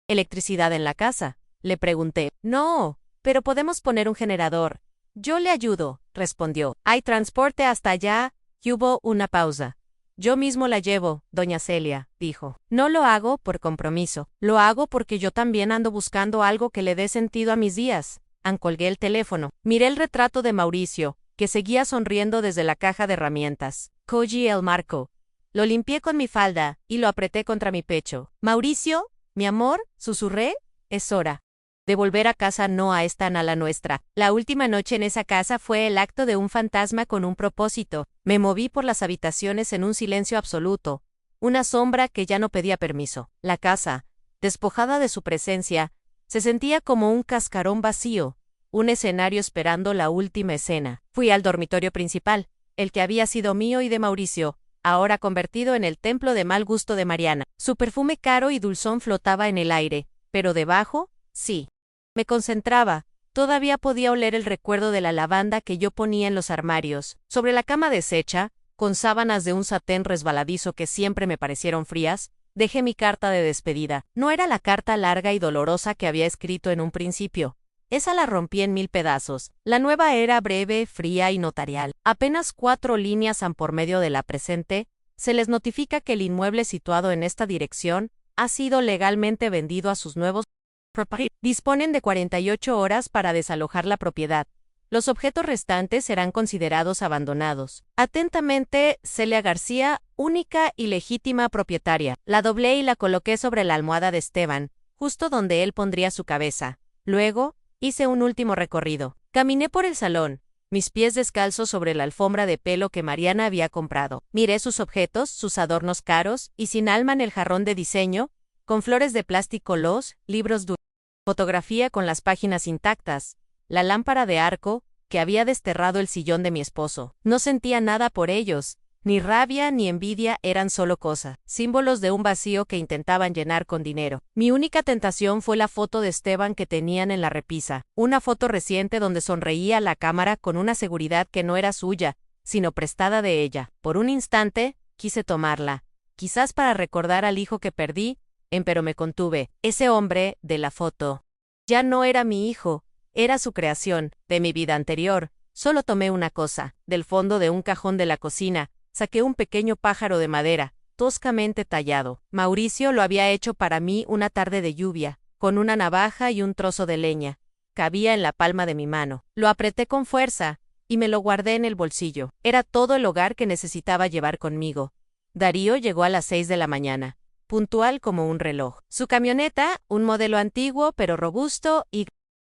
¿Electricidad en la casa?, le pregunté. No, pero podemos poner un generador. Yo le ayudo, respondió. ¿Hay transporte hasta allá? Y hubo una pausa. Yo mismo la llevo, doña Celia, dijo. No lo hago por compromiso, lo hago porque yo también ando buscando algo que le dé sentido a mis días. Colgué el teléfono. Miré el retrato de Mauricio, que seguía sonriendo desde la caja de herramientas. Cogí el marco. Lo limpié con mi falda y lo apreté contra mi pecho. Mauricio, mi amor, susurré, es hora de volver a casa, no a esta ala nuestra. La última noche en esa casa fue el acto de un fantasma con un propósito. Me moví por las habitaciones en un silencio absoluto, una sombra que ya no pedía permiso. La casa, despojada de su presencia, se sentía como un cascarón vacío, un escenario esperando la última escena. Fui al dormitorio principal, el que había sido mío y de Mauricio, ahora convertido en el templo de mal gusto de Mariana. Su perfume caro y dulzón flotaba en el aire, pero debajo, sí. Me concentraba, todavía podía oler el recuerdo de la lavanda que yo ponía en los armarios. Sobre la cama deshecha, con sábanas de un satén resbaladizo que siempre me parecieron frías, dejé mi carta de despedida. No era la carta larga y dolorosa que había escrito en un principio. Esa la rompí en 1000 pedazos. La nueva era breve, fría y notarial. Apenas 4 líneas han por medio de la presente. Se les notifica que el inmueble situado en esta dirección ha sido legalmente vendido a sus nuevos propietarios. Disponen de 48 horas para desalojar la propiedad. Los objetos restantes serán considerados abandonados. Atentamente, Celia García, única y legítima propietaria. La doblé y la coloqué sobre la almohada de Esteban, justo donde él pondría su cabeza. Luego, hice un último recorrido. Caminé por el salón, mis pies descalzos sobre la alfombra de pelo que Mariana había comprado. Miré sus objetos, sus adornos caros, y sin alma en el jarrón de diseño, con flores de plástico, los libros duros, fotografía con las páginas intactas, la lámpara de arco, que había desterrado el sillón de mi esposo. No sentía nada por ellos, ni rabia ni envidia, eran solo cosas, símbolos de un vacío que intentaban llenar con dinero. Mi única tentación fue la foto de Esteban que tenían en la repisa, una foto reciente donde sonreía a la cámara con una seguridad que no era suya, sino prestada de ella. Por un instante, quise tomarla, quizás para recordar al hijo que perdí, pero me contuve. Ese hombre, de la foto, ya no era mi hijo, era su creación, de mi vida anterior. Solo tomé una cosa, del fondo de un cajón de la cocina, saqué un pequeño pájaro de madera, toscamente tallado. Mauricio lo había hecho para mí una tarde de lluvia, con una navaja y un trozo de leña. Cabía en la palma de mi mano. Lo apreté con fuerza, y me lo guardé en el bolsillo. Era todo el hogar que necesitaba llevar conmigo. Darío llegó a las 6 de la mañana, puntual como un reloj. Su camioneta, un modelo antiguo pero robusto y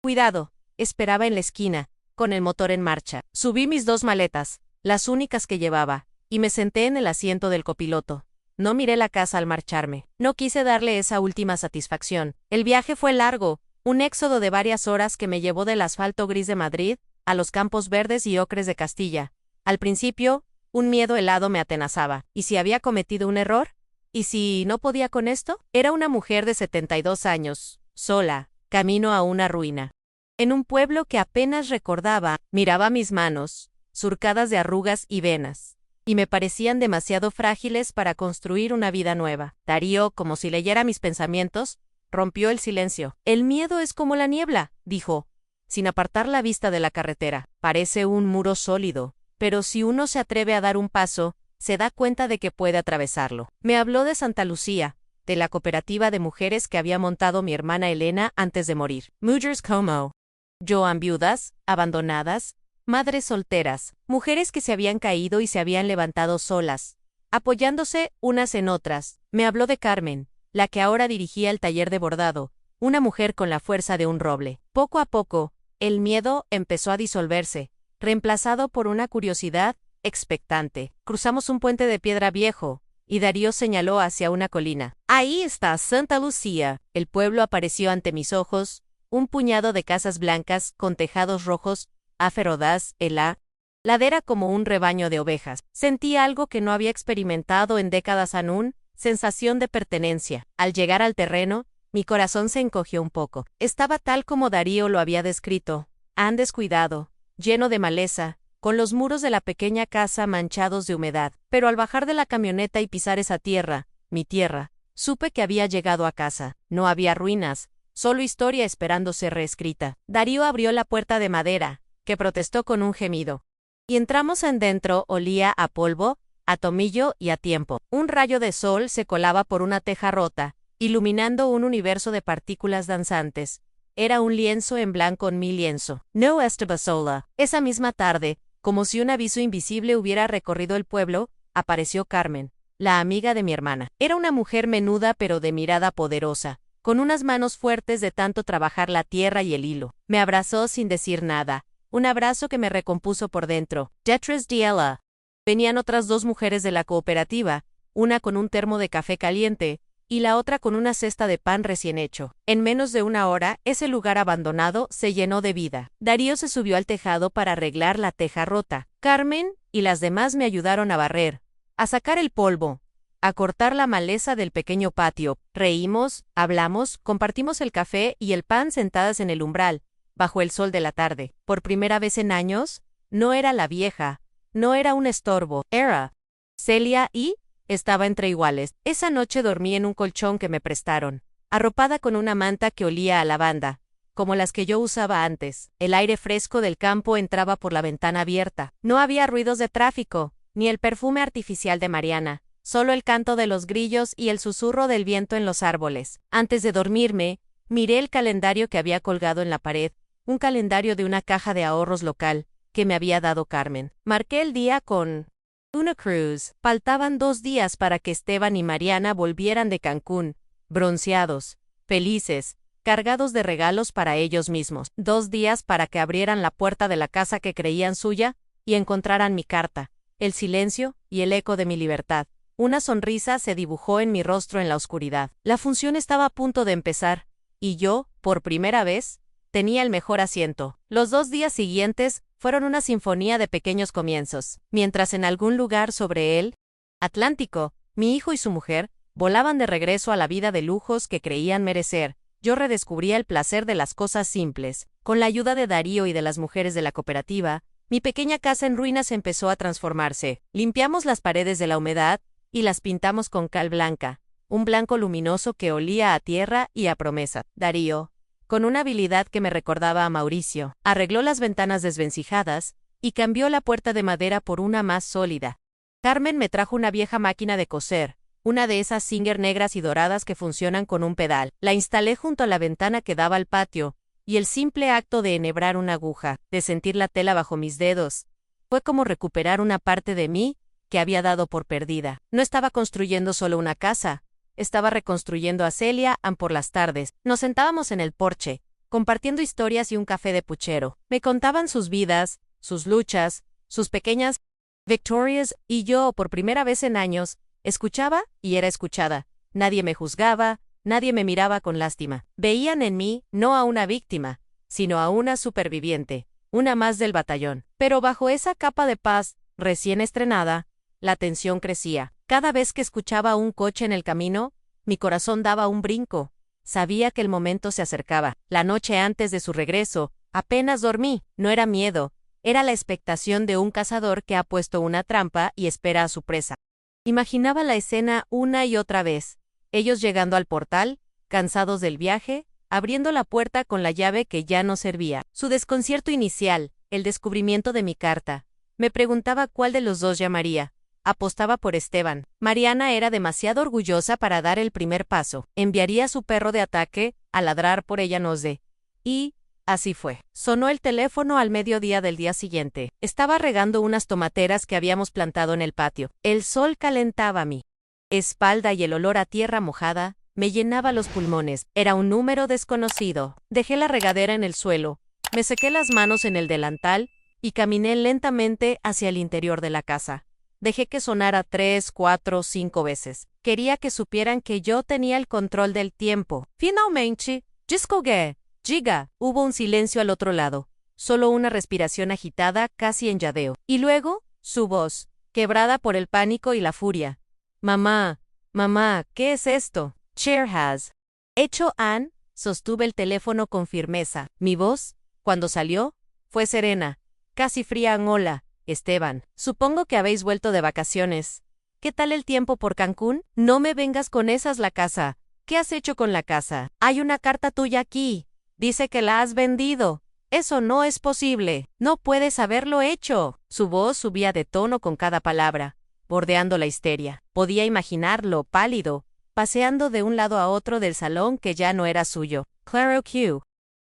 cuidado, esperaba en la esquina, con el motor en marcha. Subí mis 2 maletas, las únicas que llevaba, y me senté en el asiento del copiloto. No miré la casa al marcharme. No quise darle esa última satisfacción. El viaje fue largo, un éxodo de varias horas que me llevó del asfalto gris de Madrid a los campos verdes y ocres de Castilla. Al principio, un miedo helado me atenazaba. ¿Y si había cometido un error? ¿Y si no podía con esto? Era una mujer de 72 años, sola, camino a una ruina. En un pueblo que apenas recordaba, miraba mis manos, surcadas de arrugas y venas, y me parecían demasiado frágiles para construir una vida nueva. Darío, como si leyera mis pensamientos, rompió el silencio. El miedo es como la niebla, dijo, sin apartar la vista de la carretera. Parece un muro sólido, pero si uno se atreve a dar un paso, se da cuenta de que puede atravesarlo. Me habló de Santa Lucía, de la cooperativa de mujeres que había montado mi hermana Elena antes de morir. Mujeres como Joan, viudas, abandonadas, madres solteras, mujeres que se habían caído y se habían levantado solas, apoyándose unas en otras. Me habló de Carmen, la que ahora dirigía el taller de bordado, una mujer con la fuerza de un roble. Poco a poco, el miedo empezó a disolverse, reemplazado por una curiosidad expectante. Cruzamos un puente de piedra viejo, y Darío señaló hacia una colina. Ahí está Santa Lucía. El pueblo apareció ante mis ojos, un puñado de casas blancas con tejados rojos, aferodas, la ladera como un rebaño de ovejas. Sentí algo que no había experimentado en décadas aún, sensación de pertenencia. Al llegar al terreno, mi corazón se encogió un poco. Estaba tal como Darío lo había descrito, han descuidado, lleno de maleza, con los muros de la pequeña casa manchados de humedad. Pero al bajar de la camioneta y pisar esa tierra, mi tierra, supe que había llegado a casa. No había ruinas, solo historia esperando ser reescrita. Darío abrió la puerta de madera, que protestó con un gemido. Y entramos en dentro, olía a polvo, a tomillo y a tiempo. Un rayo de sol se colaba por una teja rota, iluminando un universo de partículas danzantes. Era un lienzo en blanco en mi lienzo. No estaba sola. Esa misma tarde, como si un aviso invisible hubiera recorrido el pueblo, apareció Carmen, la amiga de mi hermana. Era una mujer menuda pero de mirada poderosa, con unas manos fuertes de tanto trabajar la tierra y el hilo. Me abrazó sin decir nada, un abrazo que me recompuso por dentro. Detrás de ella venían otras dos mujeres de la cooperativa, una con un termo de café caliente, y la otra con una cesta de pan recién hecho. En menos de una hora, ese lugar abandonado se llenó de vida. Darío se subió al tejado para arreglar la teja rota. Carmen y las demás me ayudaron a barrer, a sacar el polvo, a cortar la maleza del pequeño patio. Reímos, hablamos, compartimos el café y el pan sentadas en el umbral, bajo el sol de la tarde. Por primera vez en años, no era la vieja, no era un estorbo, era Celia y estaba entre iguales. Esa noche dormí en un colchón que me prestaron, arropada con una manta que olía a lavanda, como las que yo usaba antes. El aire fresco del campo entraba por la ventana abierta. No había ruidos de tráfico, ni el perfume artificial de Mariana, solo el canto de los grillos y el susurro del viento en los árboles. Antes de dormirme, miré el calendario que había colgado en la pared, un calendario de una caja de ahorros local, que me había dado Carmen. Marqué el día con una cruz. Faltaban 2 días para que Esteban y Mariana volvieran de Cancún, bronceados, felices, cargados de regalos para ellos mismos. 2 días para que abrieran la puerta de la casa que creían suya y encontraran mi carta, el silencio y el eco de mi libertad. Una sonrisa se dibujó en mi rostro en la oscuridad. La función estaba a punto de empezar, y yo, por primera vez, tenía el mejor asiento. Los 2 días siguientes fueron una sinfonía de pequeños comienzos. Mientras en algún lugar sobre el Atlántico, mi hijo y su mujer volaban de regreso a la vida de lujos que creían merecer, yo redescubría el placer de las cosas simples. Con la ayuda de Darío y de las mujeres de la cooperativa, mi pequeña casa en ruinas empezó a transformarse. Limpiamos las paredes de la humedad y las pintamos con cal blanca, un blanco luminoso que olía a tierra y a promesa. Darío, con una habilidad que me recordaba a Mauricio, arregló las ventanas desvencijadas y cambió la puerta de madera por una más sólida. Carmen me trajo una vieja máquina de coser, una de esas Singer negras y doradas que funcionan con un pedal. La instalé junto a la ventana que daba al patio, y el simple acto de enhebrar una aguja, de sentir la tela bajo mis dedos, fue como recuperar una parte de mí que había dado por perdida. No estaba construyendo solo una casa, estaba reconstruyendo a Celia por las tardes. Nos sentábamos en el porche, compartiendo historias y un café de puchero. Me contaban sus vidas, sus luchas, sus pequeñas victorias, y yo, por primera vez en años, escuchaba y era escuchada. Nadie me juzgaba, nadie me miraba con lástima. Veían en mí no a una víctima, sino a una superviviente, una más del batallón. Pero bajo esa capa de paz, recién estrenada, la tensión crecía. Cada vez que escuchaba un coche en el camino, mi corazón daba un brinco. Sabía que el momento se acercaba. La noche antes de su regreso, apenas dormí. No era miedo, era la expectación de un cazador que ha puesto una trampa y espera a su presa. Imaginaba la escena una y otra vez. Ellos llegando al portal, cansados del viaje, abriendo la puerta con la llave que ya no servía. Su desconcierto inicial, el descubrimiento de mi carta. Me preguntaba cuál de los dos llamaría. Apostaba por Esteban. Mariana era demasiado orgullosa para dar el primer paso. Enviaría a su perro de ataque a ladrar por ella nos de. Y así fue. Sonó el teléfono al mediodía del día siguiente. Estaba regando unas tomateras que habíamos plantado en el patio. El sol calentaba mi espalda y el olor a tierra mojada me llenaba los pulmones. Era un número desconocido. Dejé la regadera en el suelo, me sequé las manos en el delantal y caminé lentamente hacia el interior de la casa. Dejé que sonara 3, 4, 5 veces. Quería que supieran que yo tenía el control del tiempo. Finalmente, descolgué. Giga. Hubo un silencio al otro lado. Solo una respiración agitada, casi en lladeo. Y luego, su voz, quebrada por el pánico y la furia. Mamá, mamá, ¿qué es esto? Chair has. Hecho Ann, sostuve el teléfono con firmeza. Mi voz, cuando salió, fue serena, casi fría. Hola, Esteban. Supongo que habéis vuelto de vacaciones. ¿Qué tal el tiempo por Cancún? No me vengas con esas la casa. ¿Qué has hecho con la casa? Hay una carta tuya aquí. Dice que la has vendido. Eso no es posible. No puedes haberlo hecho. Su voz subía de tono con cada palabra. bordeando la histeria. Podía imaginarlo, pálido, paseando de un lado a otro del salón que ya no era suyo. Claro que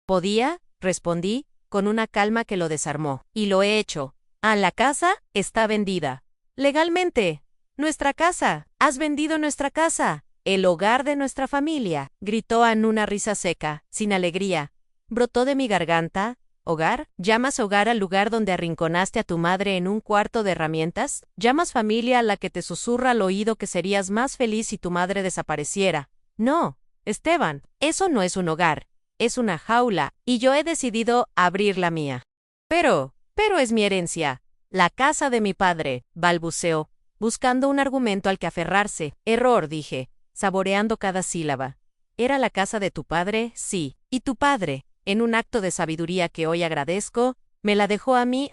podía, respondí, con una calma que lo desarmó. Y lo he hecho. La casa está vendida. Legalmente. Nuestra casa. Has vendido nuestra casa. El hogar de nuestra familia. Gritó en una risa seca, sin alegría. Brotó de mi garganta. ¿Hogar? ¿Llamas hogar al lugar donde arrinconaste a tu madre en un cuarto de herramientas? ¿Llamas familia a la que te susurra al oído que serías más feliz si tu madre desapareciera? No, Esteban, eso no es un hogar. Es una jaula, y yo he decidido abrir la mía. Pero es mi herencia. La casa de mi padre, balbuceó, buscando un argumento al que aferrarse. Error, dije, saboreando cada sílaba. ¿Era la casa de tu padre? Sí. ¿Y tu padre, en un acto de sabiduría que hoy agradezco, me la dejó a mí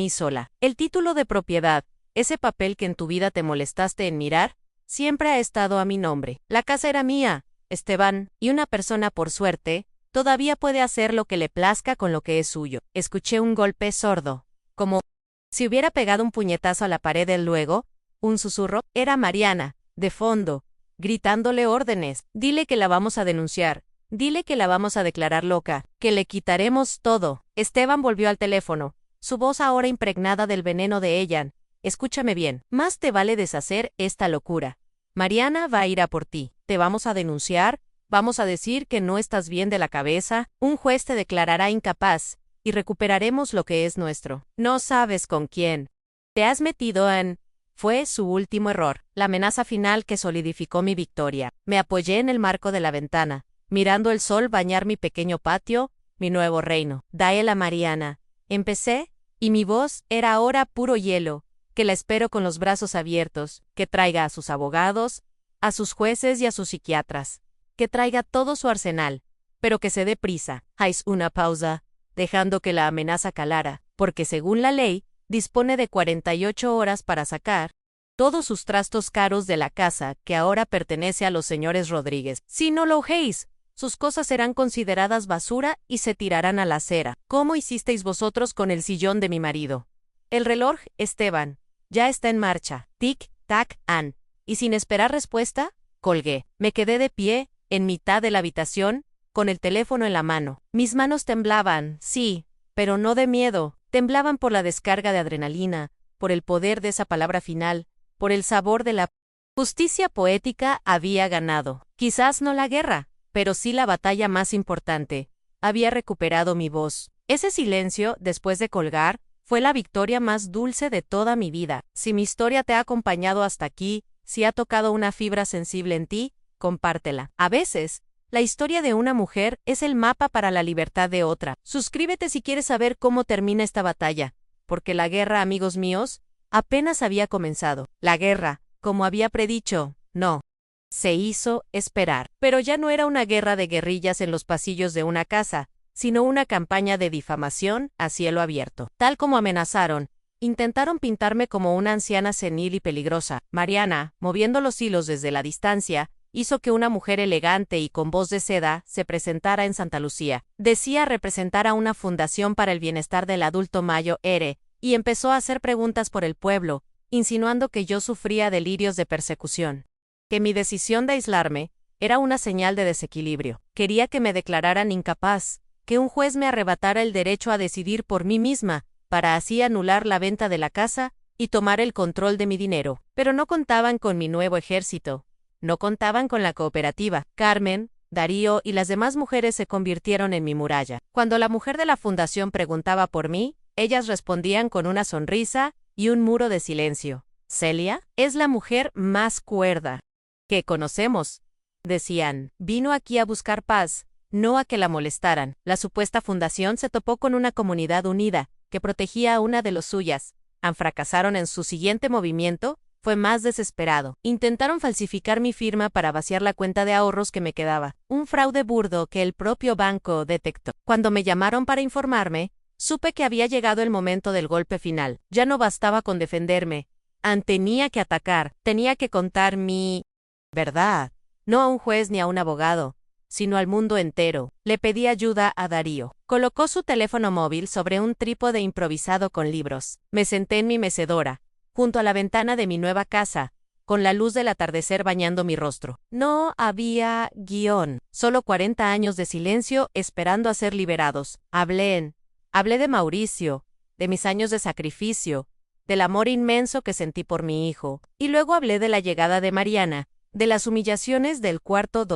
sola? El título de propiedad, ese papel que en tu vida te molestaste en mirar, siempre ha estado a mi nombre. La casa era mía, Esteban, y una persona, por suerte, todavía puede hacer lo que le plazca con lo que es suyo. Escuché un golpe sordo, como si hubiera pegado un puñetazo a la pared y luego, un susurro. Era Mariana, de fondo, gritándole órdenes. Dile que la vamos a denunciar. Dile que la vamos a declarar loca, que le quitaremos todo. Esteban volvió al teléfono, su voz ahora impregnada del veneno de ella. Escúchame bien, más te vale deshacer esta locura. Mariana va a ir a por ti. Te vamos a denunciar, vamos a decir que no estás bien de la cabeza, un juez te declarará incapaz, y recuperaremos lo que es nuestro. No sabes con quién te has metido en... Fue su último error, la amenaza final que solidificó mi victoria. Me apoyé en el marco de la ventana, mirando el sol bañar mi pequeño patio, mi nuevo reino. Daela Mariana. Empecé, y mi voz era ahora puro hielo, que la espero con los brazos abiertos, que traiga a sus abogados, a sus jueces y a sus psiquiatras, que traiga todo su arsenal, pero que se dé prisa. Haz una pausa, dejando que la amenaza calara, porque según la ley, dispone de 48 horas para sacar todos sus trastos caros de la casa que ahora pertenece a los señores Rodríguez. Si no lo hacéis, sus cosas serán consideradas basura y se tirarán a la acera. ¿Cómo hicisteis vosotros con el sillón de mi marido? El reloj, Esteban, ya está en marcha. Tic, tac, an. Y sin esperar respuesta, colgué. Me quedé de pie, en mitad de la habitación, con el teléfono en la mano. Mis manos temblaban, sí, pero no de miedo. Temblaban por la descarga de adrenalina, por el poder de esa palabra final, por el sabor de la justicia poética. Había ganado. Quizás no la guerra, pero sí la batalla más importante. Había recuperado mi voz. Ese silencio, después de colgar, fue la victoria más dulce de toda mi vida. Si mi historia te ha acompañado hasta aquí, si ha tocado una fibra sensible en ti, compártela. A veces, la historia de una mujer es el mapa para la libertad de otra. Suscríbete si quieres saber cómo termina esta batalla, porque la guerra, amigos míos, apenas había comenzado. La guerra, como había predicho, no se hizo esperar. Pero ya no era una guerra de guerrillas en los pasillos de una casa, sino una campaña de difamación a cielo abierto. Tal como amenazaron, intentaron pintarme como una anciana senil y peligrosa. Mariana, moviendo los hilos desde la distancia, hizo que una mujer elegante y con voz de seda se presentara en Santa Lucía. Decía representar a una fundación para el bienestar del adulto mayo Ere, y empezó a hacer preguntas por el pueblo, insinuando que yo sufría delirios de persecución. Que mi decisión de aislarme era una señal de desequilibrio. Quería que me declararan incapaz, que un juez me arrebatara el derecho a decidir por mí misma, para así anular la venta de la casa y tomar el control de mi dinero. Pero no contaban con mi nuevo ejército. No contaban con la cooperativa. Carmen, Darío y las demás mujeres se convirtieron en mi muralla. Cuando la mujer de la fundación preguntaba por mí, ellas respondían con una sonrisa y un muro de silencio. Celia es la mujer más cuerda que conocemos, decían. Vino aquí a buscar paz, no a que la molestaran. La supuesta fundación se topó con una comunidad unida, que protegía a una de los suyas. Fracasaron en su siguiente movimiento. Fue más desesperado. Intentaron falsificar mi firma para vaciar la cuenta de ahorros que me quedaba. Un fraude burdo que el propio banco detectó. Cuando me llamaron para informarme, supe que había llegado el momento del golpe final. Ya no bastaba con defenderme. Tenía que atacar. Tenía que contar mi verdad. No a un juez ni a un abogado, sino al mundo entero. Le pedí ayuda a Darío. Colocó su teléfono móvil sobre un trípode improvisado con libros. Me senté en mi mecedora, junto a la ventana de mi nueva casa, con la luz del atardecer bañando mi rostro. No había guión, solo 40 años de silencio esperando a ser liberados. Hablé de Mauricio, de mis años de sacrificio, del amor inmenso que sentí por mi hijo, y luego hablé de la llegada de Mariana, de las humillaciones del cuarto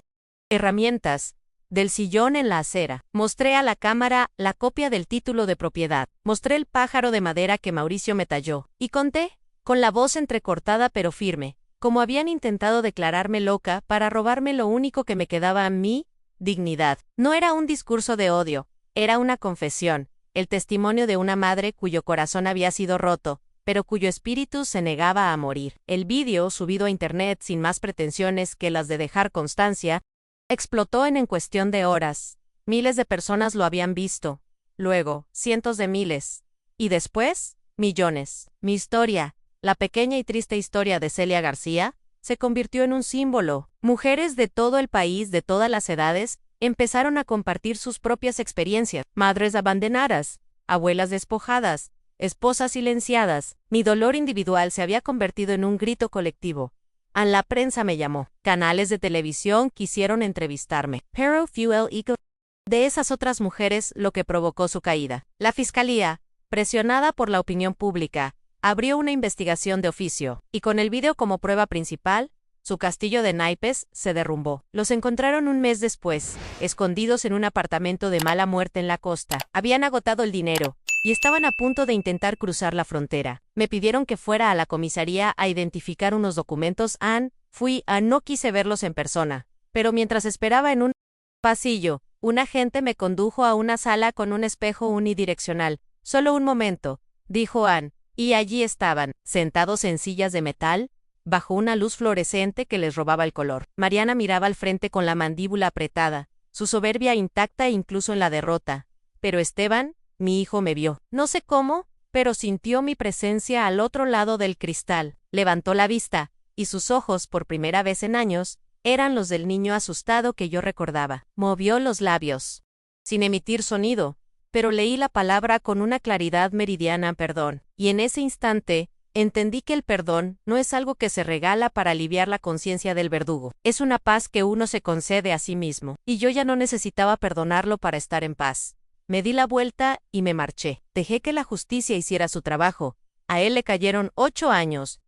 herramientas, del sillón en la acera. Mostré a la cámara la copia del título de propiedad. Mostré el pájaro de madera que Mauricio me talló. Y conté, con la voz entrecortada pero firme, como habían intentado declararme loca para robarme lo único que me quedaba a mí, dignidad. No era un discurso de odio, era una confesión, el testimonio de una madre cuyo corazón había sido roto, pero cuyo espíritu se negaba a morir. El vídeo, subido a internet sin más pretensiones que las de dejar constancia, explotó en cuestión de horas. Miles de personas lo habían visto. Luego, cientos de miles. Y después, millones. Mi historia, la pequeña y triste historia de Celia García, se convirtió en un símbolo. Mujeres de todo el país, de todas las edades, empezaron a compartir sus propias experiencias. Madres abandonadas, abuelas despojadas, esposas silenciadas. Mi dolor individual se había convertido en un grito colectivo. La prensa me llamó. Canales de televisión quisieron entrevistarme. Pero fue el ego de esas otras mujeres lo que provocó su caída. La fiscalía, presionada por la opinión pública, abrió una investigación de oficio, y con el video como prueba principal, su castillo de naipes se derrumbó. Los encontraron un mes después, escondidos en un apartamento de mala muerte en la costa. Habían agotado el dinero, y estaban a punto de intentar cruzar la frontera. Me pidieron que fuera a la comisaría a identificar unos documentos. No quise verlos en persona, pero mientras esperaba en un pasillo, un agente me condujo a una sala con un espejo unidireccional. Solo un momento, dijo Ann, y allí estaban, sentados en sillas de metal, bajo una luz fluorescente que les robaba el color. Mariana miraba al frente con la mandíbula apretada, su soberbia intacta incluso en la derrota. Pero Esteban, mi hijo, me vio. No sé cómo, pero sintió mi presencia al otro lado del cristal. Levantó la vista, y sus ojos, por primera vez en años, eran los del niño asustado que yo recordaba. Movió los labios, sin emitir sonido, pero leí la palabra con una claridad meridiana: perdón. Y en ese instante, entendí que el perdón no es algo que se regala para aliviar la conciencia del verdugo. Es una paz que uno se concede a sí mismo. Y yo ya no necesitaba perdonarlo para estar en paz. Me di la vuelta y me marché. Dejé que la justicia hiciera su trabajo. A él le cayeron 8 años.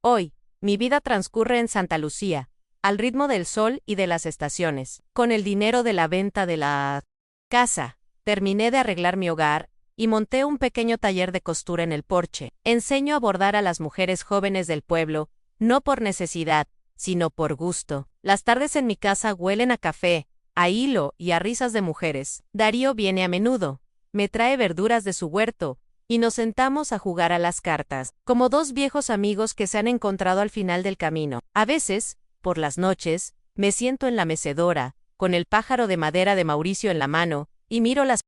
Hoy, mi vida transcurre en Santa Lucía, al ritmo del sol y de las estaciones. Con el dinero de la venta de la casa, terminé de arreglar mi hogar y monté un pequeño taller de costura en el porche. Enseño a bordar a las mujeres jóvenes del pueblo, no por necesidad, sino por gusto. Las tardes en mi casa huelen a café, a hilo y a risas de mujeres. Darío viene a menudo, me trae verduras de su huerto, y nos sentamos a jugar a las cartas, como dos viejos amigos que se han encontrado al final del camino. A veces, por las noches, me siento en la mecedora, con el pájaro de madera de Mauricio en la mano, y miro las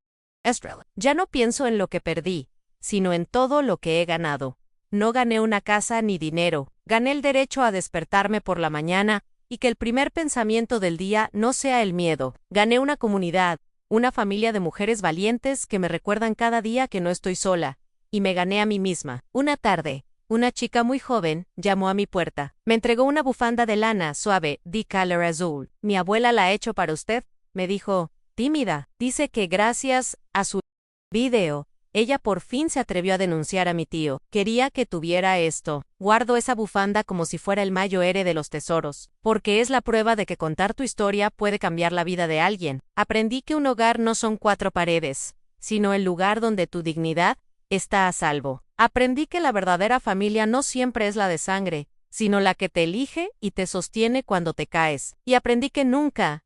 estrellas. Ya no pienso en lo que perdí, sino en todo lo que he ganado. No gané una casa ni dinero, gané el derecho a despertarme por la mañana, y que el primer pensamiento del día no sea el miedo. Gané una comunidad, una familia de mujeres valientes que me recuerdan cada día que no estoy sola, y me gané a mí misma. Una tarde, una chica muy joven llamó a mi puerta. Me entregó una bufanda de lana suave, de color azul. Mi abuela la ha hecho para usted, me dijo, tímida. Dice que gracias a su video, ella por fin se atrevió a denunciar a mi tío. Quería que tuviera esto. Guardo esa bufanda como si fuera el mayo ere de los tesoros, porque es la prueba de que contar tu historia puede cambiar la vida de alguien. Aprendí que un hogar no son 4 paredes, sino el lugar donde tu dignidad está a salvo. Aprendí que la verdadera familia no siempre es la de sangre, sino la que te elige y te sostiene cuando te caes. Y aprendí que nunca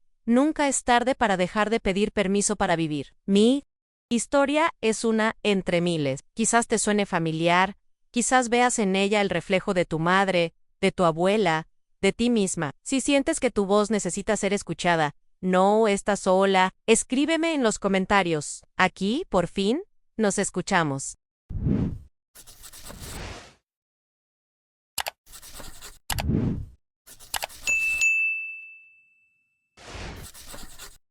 es tarde para dejar de pedir permiso para vivir. Mi historia es una entre miles. Quizás te suene familiar, quizás veas en ella el reflejo de tu madre, de tu abuela, de ti misma. Si sientes que tu voz necesita ser escuchada, no estás sola, escríbeme en los comentarios. Aquí, por fin, nos escuchamos.